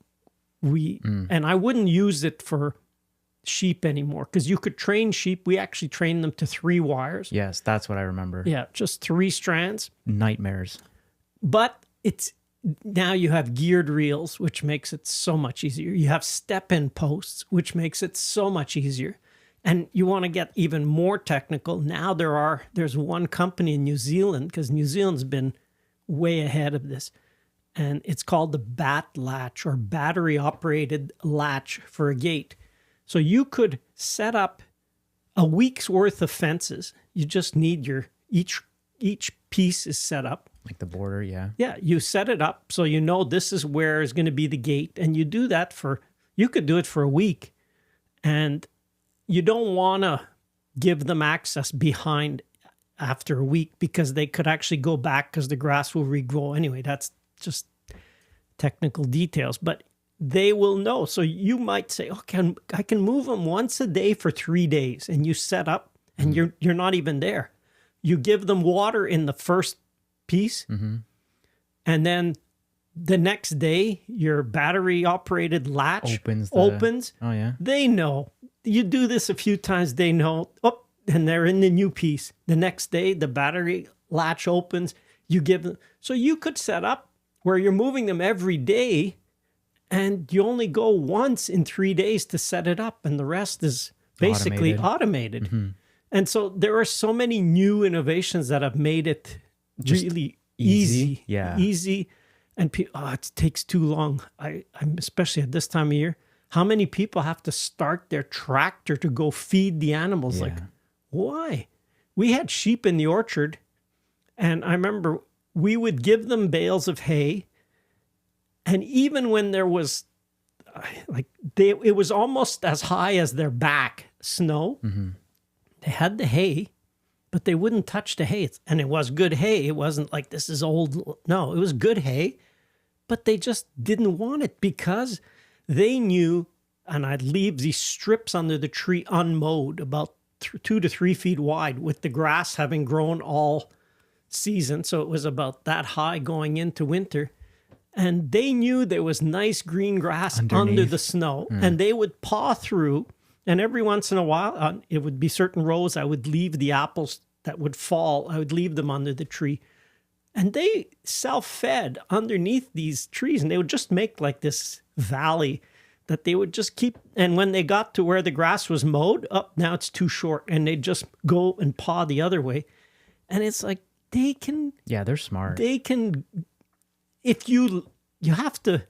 And I wouldn't use it for sheep anymore, because you could train sheep. We actually trained them to 3 wires. Yes, that's what I remember. Yeah, just 3 strands. Nightmares. But now you have geared reels, which makes it so much easier. You have step-in posts, which makes it so much easier. And you want to get even more technical. Now there's one company in New Zealand, because New Zealand's been way ahead of this, and it's called the BAT latch, or battery-operated latch for a gate. So you could set up a week's worth of fences. You just need each piece is set up. Like the border, yeah. Yeah, you set it up so you know this is where is going to be the gate. And you do that you could do it for a week. And you don't want to give them access behind after a week, because they could actually go back, because the grass will regrow. Anyway, that's just technical details. But they will know. So you might say, okay, I can move them once a day for 3 days. And you set up, and you're not even there. You give them water in the first piece, and then the next day your battery operated latch opens. Oh yeah, they know. You do this a few times, they know. And they're in the new piece. The next day the battery latch opens. You give them. So you could set up where you're moving them every day, and you only go once in 3 days to set it up, and the rest is basically automated. And so there are so many new innovations that have made it really easy. Yeah. Easy. And it takes too long. I'm especially at this time of year. How many people have to start their tractor to go feed the animals? Like, why? We had sheep in the orchard, and I remember we would give them bales of hay. And even when there was, it was almost as high as their back, snow. They had the hay, but they wouldn't touch the hay. And it was good hay. It wasn't like, this is old. No, it was good hay, but they just didn't want it, because they knew, and I'd leave these strips under the tree unmowed, about 2 to 3 feet wide, with the grass having grown all season. So it was about that high going into winter. And they knew there was nice green grass under the snow, and they would paw through. And every once in a while, it would be certain rows, I would leave the apples that would fall. I would leave them under the tree. And they self-fed underneath these trees. And they would just make like this valley that they would just keep. And when they got to where the grass was mowed, now it's too short. And they'd just go and paw the other way. And it's like, they can... Yeah, they're smart. They can... If you have to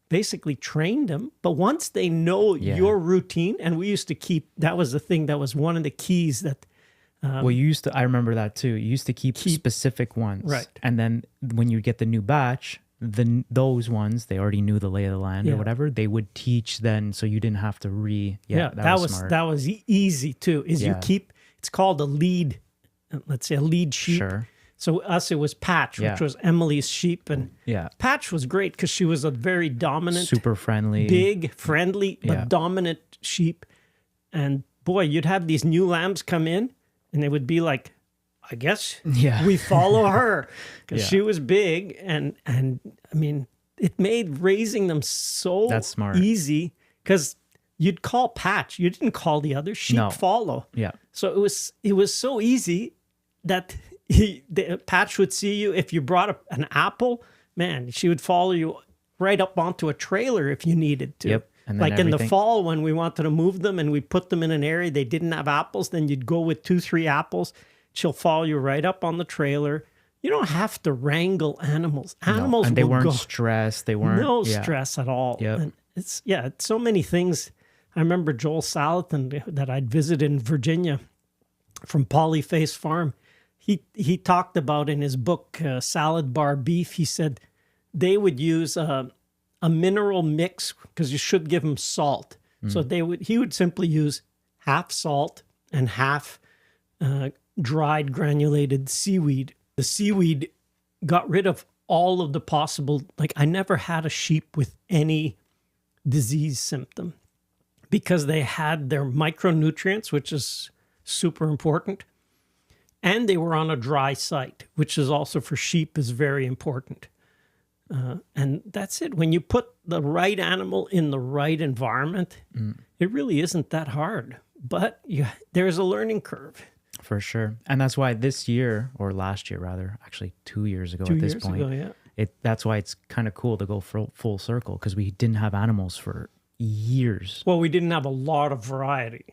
basically train them, but once they know your routine, and we used to keep, that was the thing, that was one of the keys that... I remember that too. You used to keep specific ones. Right. And then when you get the new batch, those ones, they already knew the lay of the land or whatever, they would teach then, so you didn't have to that was smart. That was easy too, is you keep, it's called a lead, let's say a lead sheep. Sure. So us, it was Patch, Yeah. which was Emily's sheep. And Yeah. Patch was great because she was a very dominant, Super friendly. big, friendly, but Yeah. dominant sheep. And boy, you'd have these new lambs come in and they would be like, I guess Yeah. we follow her because Yeah. she was big. And I mean, it made raising them so That's smart. easy because you'd call Patch. You didn't call the other sheep No. follow. Yeah. So it was so easy that Patch would see you. If you brought an apple, man, she would follow you right up onto a trailer if you needed to. Yep. And then like in the everything- fall when we wanted to move them and we put them in an area they didn't have apples, then you'd go with 2-3 apples. She'll follow you right up on the trailer. You don't have to wrangle animals. Animals and they will weren't go. stressed. They weren't. No yeah. stress at all. Yep. And it's so many things. I remember Joel Salatin that I'd visited in Virginia from Polyface Farm. He talked about in his book Salad Bar Beef. He said they would use a mineral mix because you should give them salt. So he would simply use half salt and half dried granulated seaweed. The seaweed got rid of all of the possible, like I never had a sheep with any disease symptom because they had their micronutrients, which is super important. And they were on a dry site, which is also for sheep is very important. And that's it. When you put the right animal in the right environment, it really isn't that hard. But there's a learning curve. For sure. And that's why this year, or last year rather, actually 2 years ago at this point, that's why it's kind of cool to go full circle because we didn't have animals for years. Well, we didn't have a lot of variety.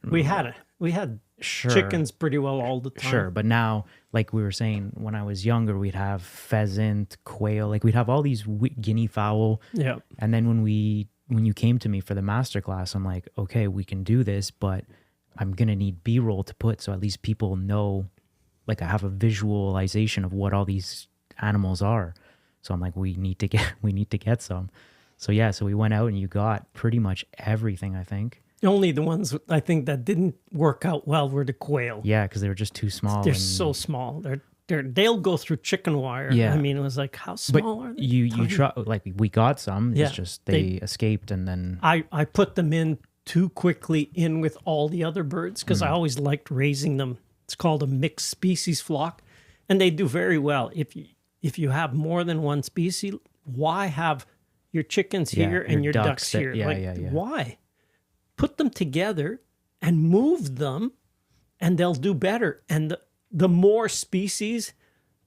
We had Sure. chickens pretty well all the time. Sure. But now, like we were saying, when I was younger, we'd have pheasant, quail, like we'd have all these guinea fowl. Yeah. And then when you came to me for the masterclass, I'm like, okay, we can do this, but I'm going to need B-roll to put so at least people know, like I have a visualization of what all these animals are. So I'm like, we need to get some. So yeah, so we went out and you got pretty much everything, I think. Only the ones I think that didn't work out well were the quail. Yeah, because they were just too small. They're so small. They'll go through chicken wire. Yeah. I mean, it was like, how small are they? You try, like we got some. Yeah. It's just they escaped and then I put them in too quickly in with all the other birds because I always liked raising them. It's called a mixed species flock, and they do very well. If you have more than one species, why have your chickens here and your ducks here? Why? Put them together and move them, and they'll do better. And the more species,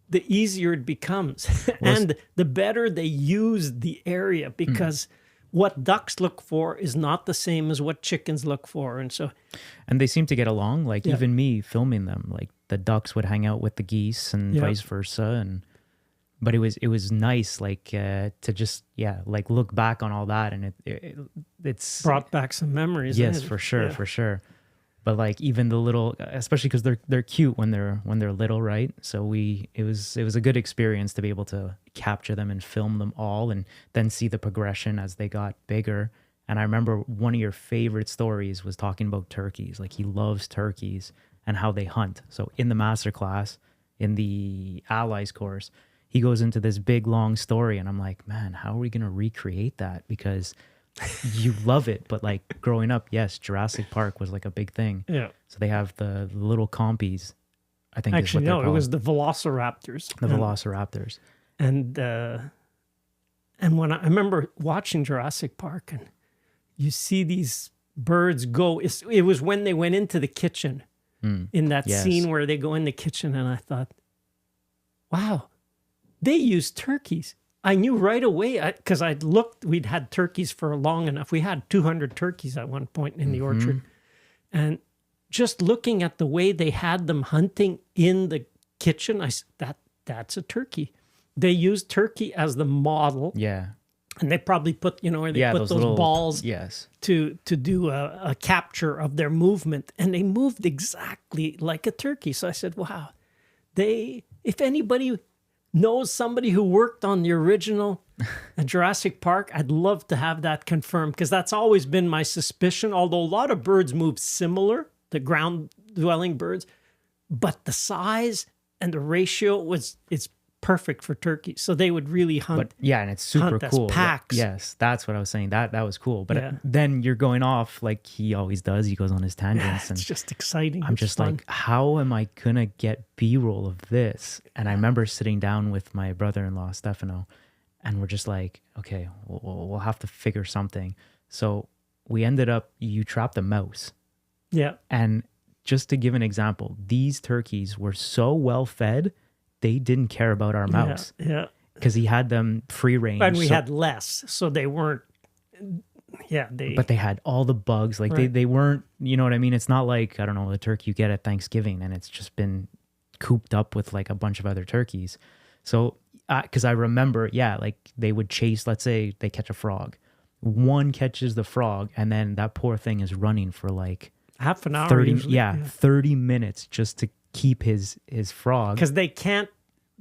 the easier it becomes, and the better they use the area because what ducks look for is not the same as what chickens look for. And they seem to get along. Like even me filming them, like the ducks would hang out with the geese and vice versa. But it was nice, like to just like look back on all that, and it's brought back some memories. Yes, for sure, for sure. But like even the little, especially because they're cute when they're little, right? So it was a good experience to be able to capture them and film them all, and then see the progression as they got bigger. And I remember one of your favorite stories was talking about turkeys. Like he loves turkeys and how they hunt. So in the masterclass, in the Allies course, he goes into this big long story, and I'm like, man, how are we gonna recreate that? Because you love it, but like growing up, yes, Jurassic Park was like a big thing. Yeah. So they have the little compies, I think. Actually, is what no, it was the Velociraptors. the Velociraptors. And when I remember watching Jurassic Park, and you see these birds go. It was when they went into the kitchen in that scene where they go in the kitchen, and I thought, wow, they use turkeys. I knew right away because I'd looked. We'd had turkeys for long enough. We had 200 turkeys at one point in the orchard, and just looking at the way they had them hunting in the kitchen, I said, that's a turkey. They used turkey as the model. Yeah. And they probably put, where they put those little balls to do a capture of their movement. And they moved exactly like a turkey. So I said, wow, if anybody knows somebody who worked on the original Jurassic Park, I'd love to have that confirmed, because that's always been my suspicion. Although a lot of birds move similar, the ground dwelling birds, but the size and the ratio it's perfect for turkeys. So they would really hunt. But yeah, and it's super hunt as cool. packs. Yes, that's what I was saying. That was cool. But Yeah. then you're going off like he always does. He goes on his Yeah, tangents, and it's just exciting. I'm It's just fun. like, how am I gonna get B-roll of this? And I remember sitting down with my brother-in-law Stefano, and we're just like, okay, we'll have to figure something. So we ended up, you trapped a mouse. Yeah. And just to give an example, these turkeys were so well fed, they didn't care about our mouse Yeah. because he had them free range. And we had less, so they weren't. Yeah, but they had all the bugs. Like Right. they weren't, you know what I mean? It's not like, I don't know, the turkey you get at Thanksgiving and it's just been cooped up with like a bunch of other turkeys. So, because I remember, yeah, like they would chase, let's say they catch a frog. One catches the frog and then that poor thing is running for like half an hour 30, usually. 30 minutes just to keep his frog. Because they can't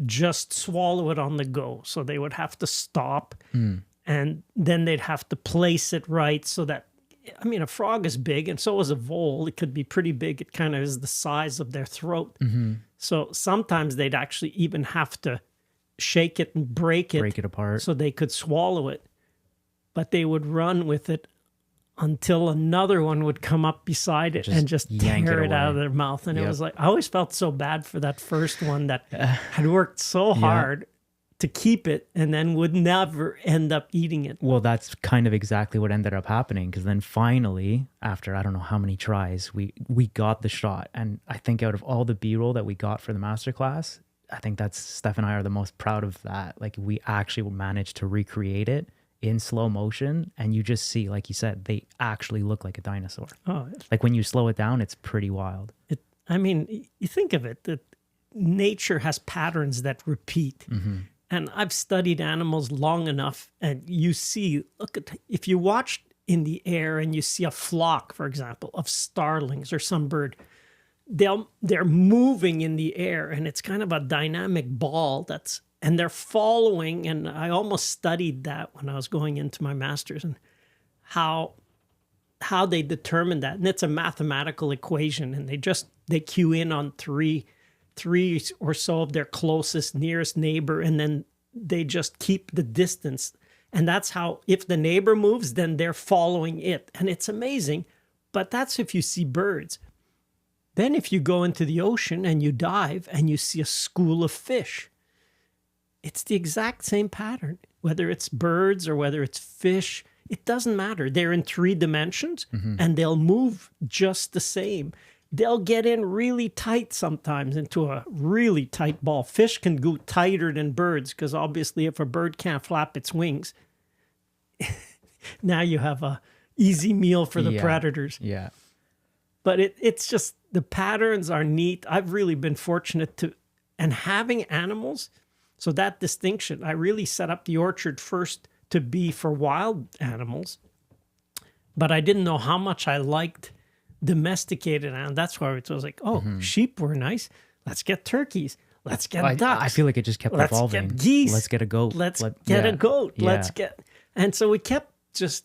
just swallow it on the go, so they would have to stop, and then they'd have to place it right so that. I mean, a frog is big, and so is a vole. It could be pretty big. It kind of is the size of their throat. So sometimes they'd actually even have to shake it and break it apart. so they could swallow it. But they would run with it until another one would come up beside it and just yank tear it it out of away. their mouth. And it Yep. was like, I always felt so bad for that first one that had worked so hard to keep it and then would never end up eating it. Well, that's kind of exactly what ended up happening, because then finally, after I don't know how many tries, we got the shot. And I think out of all the B-roll that we got for the masterclass, I think that's Steph and I are the most proud of that. Like we actually managed to recreate it in slow motion, and you just see, like you said, they actually look like a dinosaur. Oh, Like when you slow it down, it's pretty wild. I mean, you think of it, that nature has patterns that repeat. And I've studied animals long enough, and you see, if you watch in the air and you see a flock, for example, of starlings or some bird, they're moving in the air, and it's kind of a dynamic ball and they're following. And I almost studied that when I was going into my master's, and how they determine that. And it's a mathematical equation, and they cue in on three or so of their closest, nearest neighbor, and then they just keep the distance. And that's how, if the neighbor moves, then they're following it. And it's amazing. But that's if you see birds. Then if you go into the ocean and you dive and you see a school of fish, it's the exact same pattern. Whether it's birds or whether it's fish, it doesn't matter. They're in 3 dimensions and they'll move just the same. They'll get in really tight sometimes into a really tight ball. Fish can go tighter than birds because obviously if a bird can't flap its wings, now you have a easy meal for the predators. Yeah. But it's just, the patterns are neat. I've really been fortunate and having animals. So that distinction, I really set up the orchard first to be for wild animals, but I didn't know how much I liked domesticated animals. That's why it was like, sheep were nice. Let's get turkeys. Let's get ducks. I feel like it just kept Let's evolving. get geese. Let's get a goat. Let's get a goat. Let's get, and so we kept just,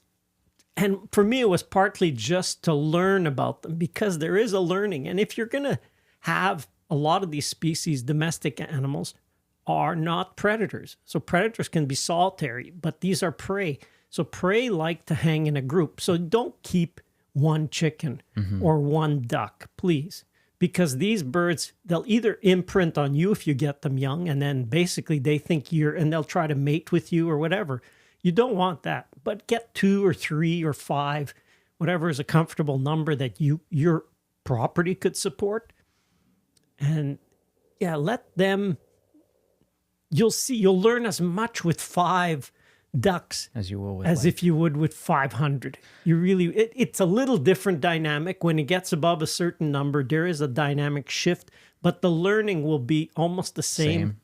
and for me, it was partly just to learn about them, because there is a learning. And if you're going to have a lot of these species, domestic animals are not predators. So predators can be solitary, but these are prey. So prey like to hang in a group. So don't keep one chicken or one duck, please. Because these birds, they'll either imprint on you if you get them young, and then basically they think and they'll try to mate with you or whatever. You don't want that, but get 2 or 3 or 5, whatever is a comfortable number that your property could support. And let them, you'll learn as much with 5 ducks as you will with as if you would with 500. You really, it's a little different dynamic. When it gets above a certain number, there is a dynamic shift, but the learning will be almost the same.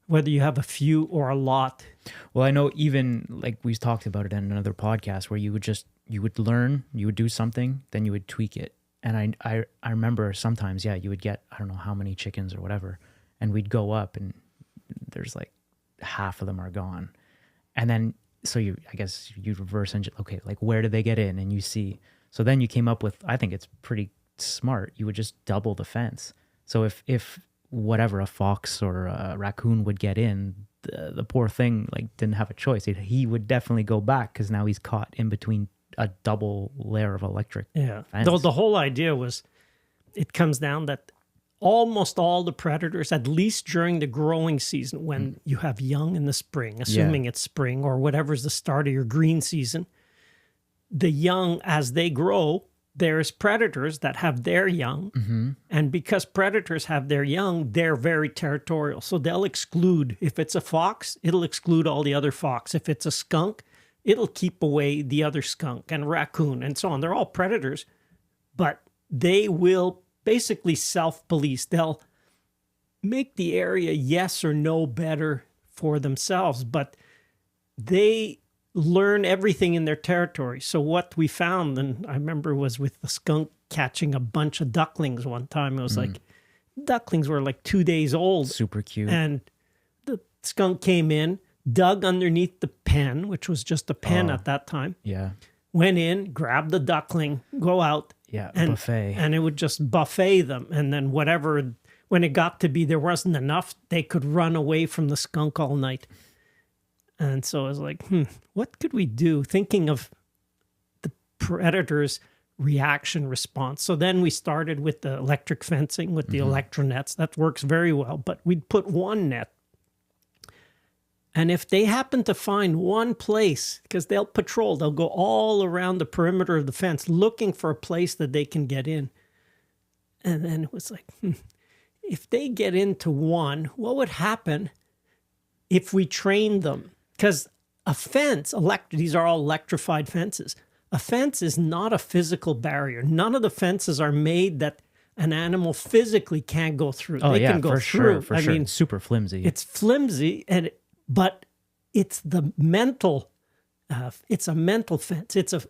Whether you have a few or a lot. Well, I know, even like we've talked about it in another podcast, where you would learn, you would do something, then you would tweak it. And I remember sometimes, you would get, I don't know how many chickens or whatever, and we'd go up and there's like half of them are gone. And then, so I guess you reverse engine, okay, like where did they get in? And you see, so then you came up with, I think it's pretty smart. You would just double the fence. So if whatever, a fox or a raccoon would get in, the poor thing like didn't have a choice. He would definitely go back because now he's caught in between a double layer of electric Yeah. fence. Though the whole idea was, it comes down that almost all the predators, at least during the growing season, when you have young in the spring, assuming it's spring or whatever's the start of your green season, the young, as they grow, there's predators that have their young. And because predators have their young, they're very territorial. So they'll exclude, if it's a fox, it'll exclude all the other fox. If it's a skunk, it'll keep away the other skunk and raccoon and so on. They're all predators, but they will basically self-police. They'll make the area yes or no better for themselves, but they learn everything in their territory. So what we found, and I remember, was with the skunk catching a bunch of ducklings one time. It was like, ducklings were like 2 days old. Super cute. And the skunk came in, dug underneath the pen, which was just a pen at that time. Yeah. Went in, grabbed the duckling, go out. Yeah, and, buffet. And it would just buffet them. And then whatever, when it got to be there wasn't enough, they could run away from the skunk all night. And so I was like, what could we do? Thinking of the predator's reaction response. So then we started with the electric fencing, with the electronets. That works very well. But we'd put one net. And if they happen to find one place, because they'll patrol, they'll go all around the perimeter of the fence looking for a place that they can get in. And then it was like, if they get into one, what would happen if we trained them? Because a fence, these are all electrified fences. A fence is not a physical barrier. None of the fences are made that an animal physically can't go through. Oh, they yeah, can go for through. sure. I mean, it's super flimsy. It's flimsy, but it's the mental. It's a mental fence. It's a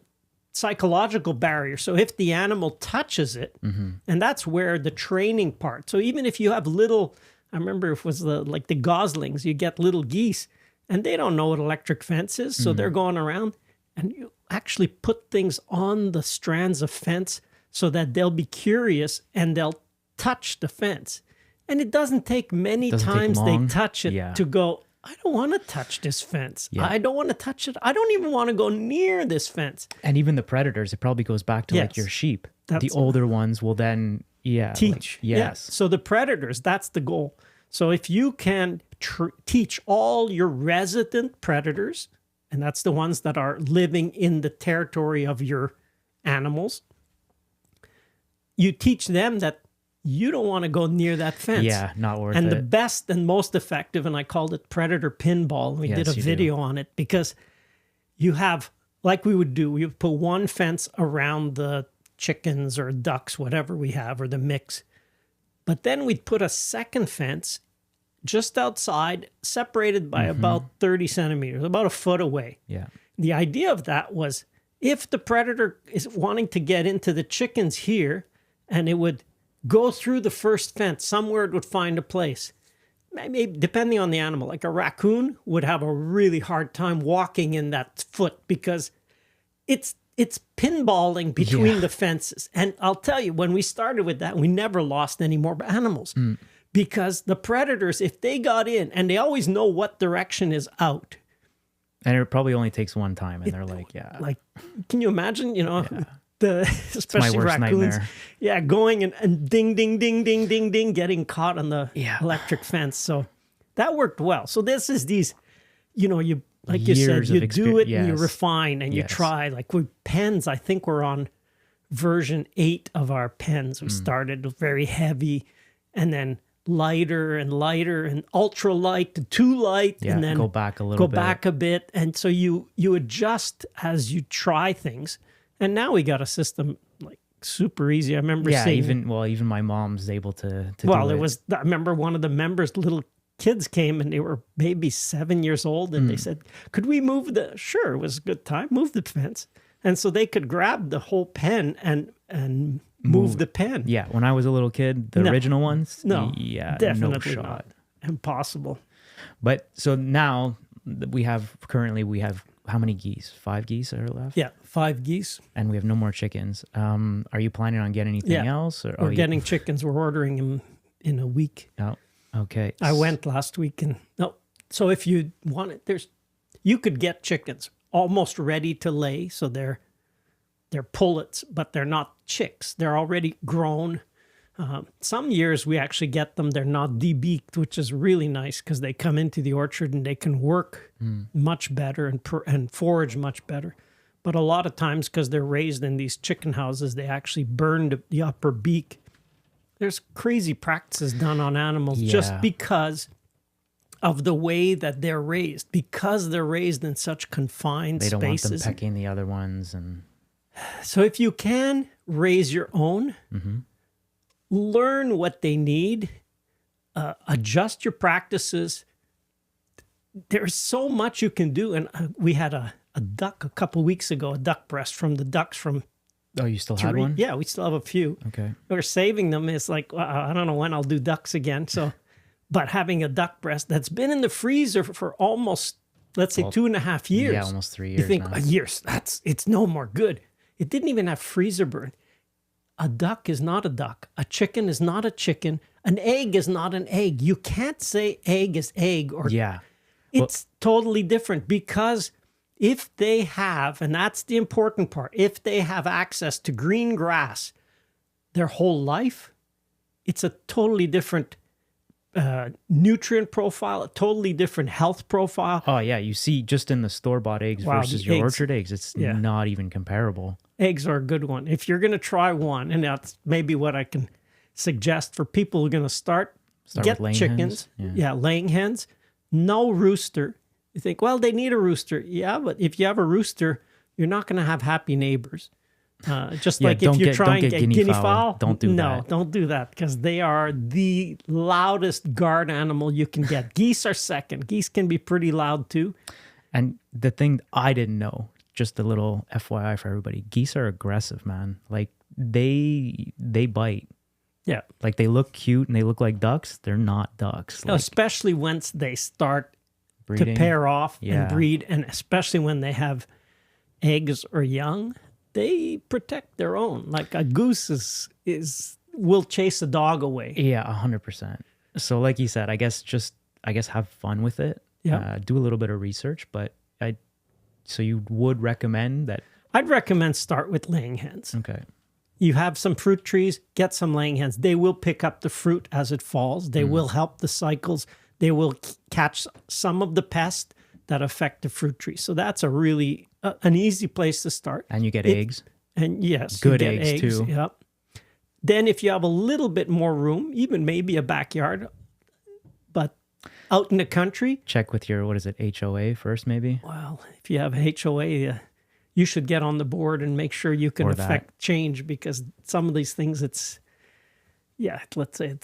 psychological barrier. So if the animal touches it, and that's where the training part. So even if you have little, I remember it was like the goslings, you get little geese, and they don't know what electric fence is, so they're going around, and you actually put things on the strands of fence so that they'll be curious and they'll touch the fence. And it doesn't take many times they touch it to go, I don't want to touch this fence. Yeah. I don't want to touch it. I don't even want to go near this fence. And even the predators, it probably goes back to like your sheep. The older ones will then, teach. Like, yes. So the predators, that's the goal. So if you can teach all your resident predators, and that's the ones that are living in the territory of your animals, you teach them that you don't want to go near that fence. Yeah, not worth it. And the best and most effective, and I called it predator pinball. We did a video on it because you have, like we would do, we would put one fence around the chickens or ducks, whatever we have, or the mix. But then we'd put a second fence just outside, separated by about 30 centimeters, about a foot away. Yeah. The idea of that was if the predator is wanting to get into the chickens here, and it would go through the first fence, somewhere it would find a place. Maybe, depending on the animal, like a raccoon would have a really hard time walking in that foot because it's pinballing between the fences. And I'll tell you, when we started with that, we never lost any more animals because the predators, if they got in, and they always know what direction is out. And it probably only takes one time, and they're like, Like, can you imagine, especially my worst raccoons, nightmare. going and ding, ding, ding, ding, ding, ding, getting caught on the electric fence. So that worked well. So this is these, you like you said, you do it and you refine and you try. Like with pens, I think we're on version 8 of our pens. We started very heavy, and then lighter and lighter and ultra light to too light, and then go back a little bit. back a bit. And so you adjust as you try things. And now we got a system like super easy. I remember seeing, even my mom's able to well, do it was, I remember one of the members, little kids came, and they were maybe 7 years old, and they said, could we move sure, it was a good time, move the fence. And so they could grab the whole pen and move the pen. Yeah, when I was a little kid, the original ones, definitely no shot. not. Impossible. But so now we have how many geese? 5 geese are left? Yeah, 5 geese. And we have no more chickens. Are you planning on getting anything else? Or we're getting chickens. We're ordering them in a week. Oh, okay. I went last week and no. So if you want it, you could get chickens almost ready to lay. So they're pullets, but they're not chicks. They're already grown. Some years we actually get them. They're not debeaked, which is really nice because they come into the orchard and they can work much better and forage much better. But a lot of times, because they're raised in these chicken houses, they actually burned the upper beak. There's crazy practices done on animals just because of the way that they're raised. Because they're raised in such confined spaces. They don't want them pecking the other ones. And so if you can raise your own, learn what they need, adjust your practices. There's so much you can do. And we had a duck a couple weeks ago, a duck breast from the ducks from... Oh, you still had one? Yeah, we still have a few. Okay. We're saving them. It's like, I don't know when I'll do ducks again. So, but having a duck breast that's been in the freezer for almost, let's say, 2.5 years. Yeah, almost 3 years You think, now. a year, it's no more good. It didn't even have freezer burn. A duck is not a duck. A chicken is not a chicken. An egg is not an egg. You can't say egg is egg. Or Yeah. It's totally different because if they have, and that's the important part, if they have access to green grass their whole life, it's a totally different nutrient profile, a totally different health profile. Oh, yeah. You see just in the store-bought eggs versus the your eggs. orchard eggs, it's not even comparable. Eggs are a good one. If you're going to try one, and that's maybe what I can suggest for people who are going to start get with laying chickens. hens? Yeah, laying hens. No rooster. You think, well, they need a rooster. Yeah, but if you have a rooster, you're not going to have happy neighbors. Just like if you're trying to get guinea fowl. Don't do that. No, don't do that because they are the loudest guard animal you can get. Geese are second. Geese can be pretty loud too. And the thing I didn't know, just a little FYI for everybody, geese are aggressive, man. Like they bite. Yeah. Like they look cute and they look like ducks. They're not ducks. Like, especially once they start breeding. to pair off and Yeah. breed, and especially when they have eggs or young, they protect their own. Like a goose will chase a dog away. Yeah, 100%. So like you said, I guess have fun with it. Yeah. Do a little bit of research, but so you would recommend that? I'd recommend start with laying hens. Okay. You have some fruit trees, get some laying hens. They will pick up the fruit as it falls. They will help the cycles. They will catch some of the pests that affect the fruit tree. So that's a really an easy place to start. And you get eggs. And yes, Good you get eggs too. Yep. Then if you have a little bit more room, even maybe a backyard, but out in the country. Check with your, what is it, HOA first maybe? Well, if you have HOA, you should get on the board and make sure you can affect change because some of these things, let's say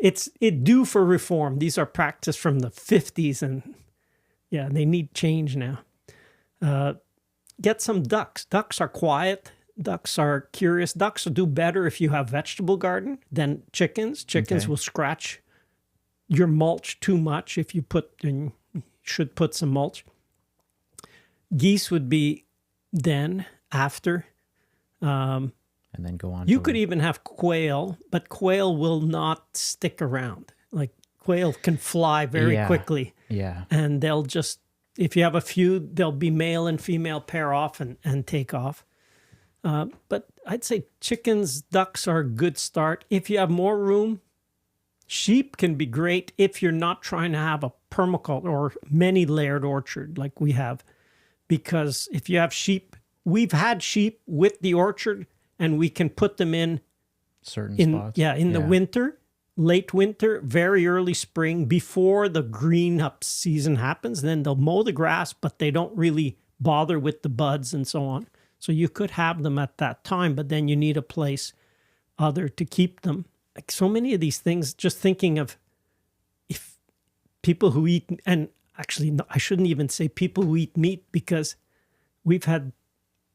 it's due for reform. These are practice from the 50s and they need change now. Get some ducks. Ducks are quiet. Ducks are curious. Ducks will do better if you have vegetable garden than chickens. Chickens will scratch your mulch too much if you should put some mulch. Geese would be then after. And then go on. You could even have quail, but quail will not stick around. Like quail can fly very quickly. Yeah. And they'll just, if you have a few, they'll be male and female pair off and take off. But I'd say chickens, ducks are a good start. If you have more room, sheep can be great if you're not trying to have a permaculture or many layered orchard like we have. Because if you have sheep, we've had sheep with the orchard and we can put them in certain spots. Yeah, in the winter, late winter, very early spring, before the green up season happens. Then they'll mow the grass, but they don't really bother with the buds and so on. So you could have them at that time, but then you need a place other to keep them. Like so many of these things, just thinking of if people who eat, and actually no, I shouldn't even say people who eat meat because we've had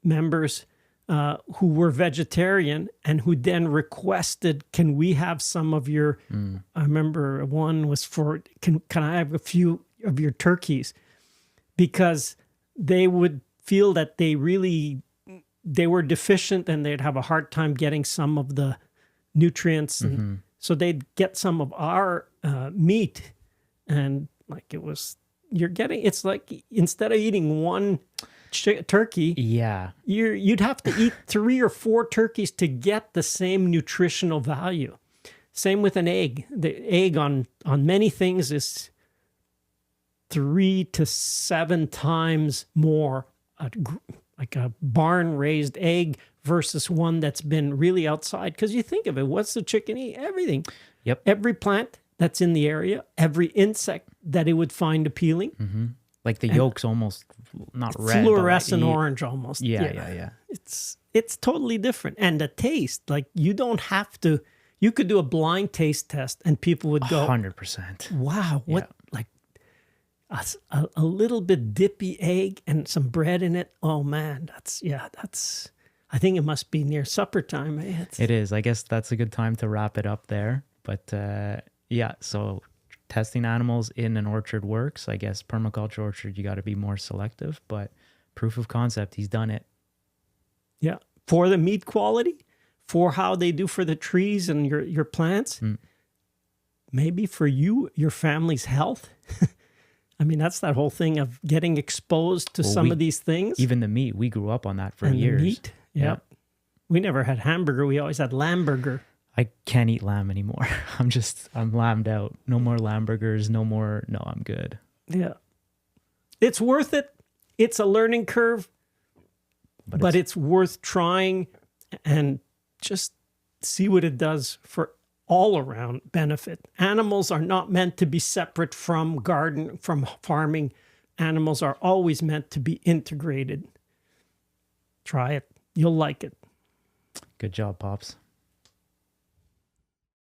members who were vegetarian and who then requested, can we have some of your, I remember one was for, can I have a few of your turkeys? Because they would feel that they were deficient and they'd have a hard time getting some of the nutrients. And so they'd get some of our meat, and like it's like instead of eating one turkey, you'd have to eat 3 or 4 turkeys to get the same nutritional value. Same with an egg. The egg on many things is 3 to 7 times more like a barn raised egg versus one that's been really outside. Because you think of it, what's the chicken eat? Everything. Yep. Every plant that's in the area, every insect that it would find appealing. Like the yolk's almost not red, fluorescent orange almost. Yeah. It's totally different. And the taste, like you don't have to, you could do a blind taste test and people would go 100%. Wow, what like a little bit dippy egg and some bread in it. Oh man, that's I think it must be near supper time. Eh? It is. I guess that's a good time to wrap it up there. But so testing animals in an orchard works. I guess permaculture orchard, you got to be more selective, but proof of concept, he's done it. Yeah. For the meat quality, for how they do for the trees and your plants, maybe for you, your family's health. I mean, that's that whole thing of getting exposed to some of these things. Even the meat, we grew up on that for years. The meat, yeah. We never had hamburger. We always had lamb burger. I can't eat lamb anymore. I'm lambed out. No more lamb burgers. No, I'm good. Yeah. It's worth it. It's a learning curve, but it's worth trying and just see what it does for all around benefit. Animals are not meant to be separate from farming. Animals are always meant to be integrated. Try it. You'll like it. Good job, Pops.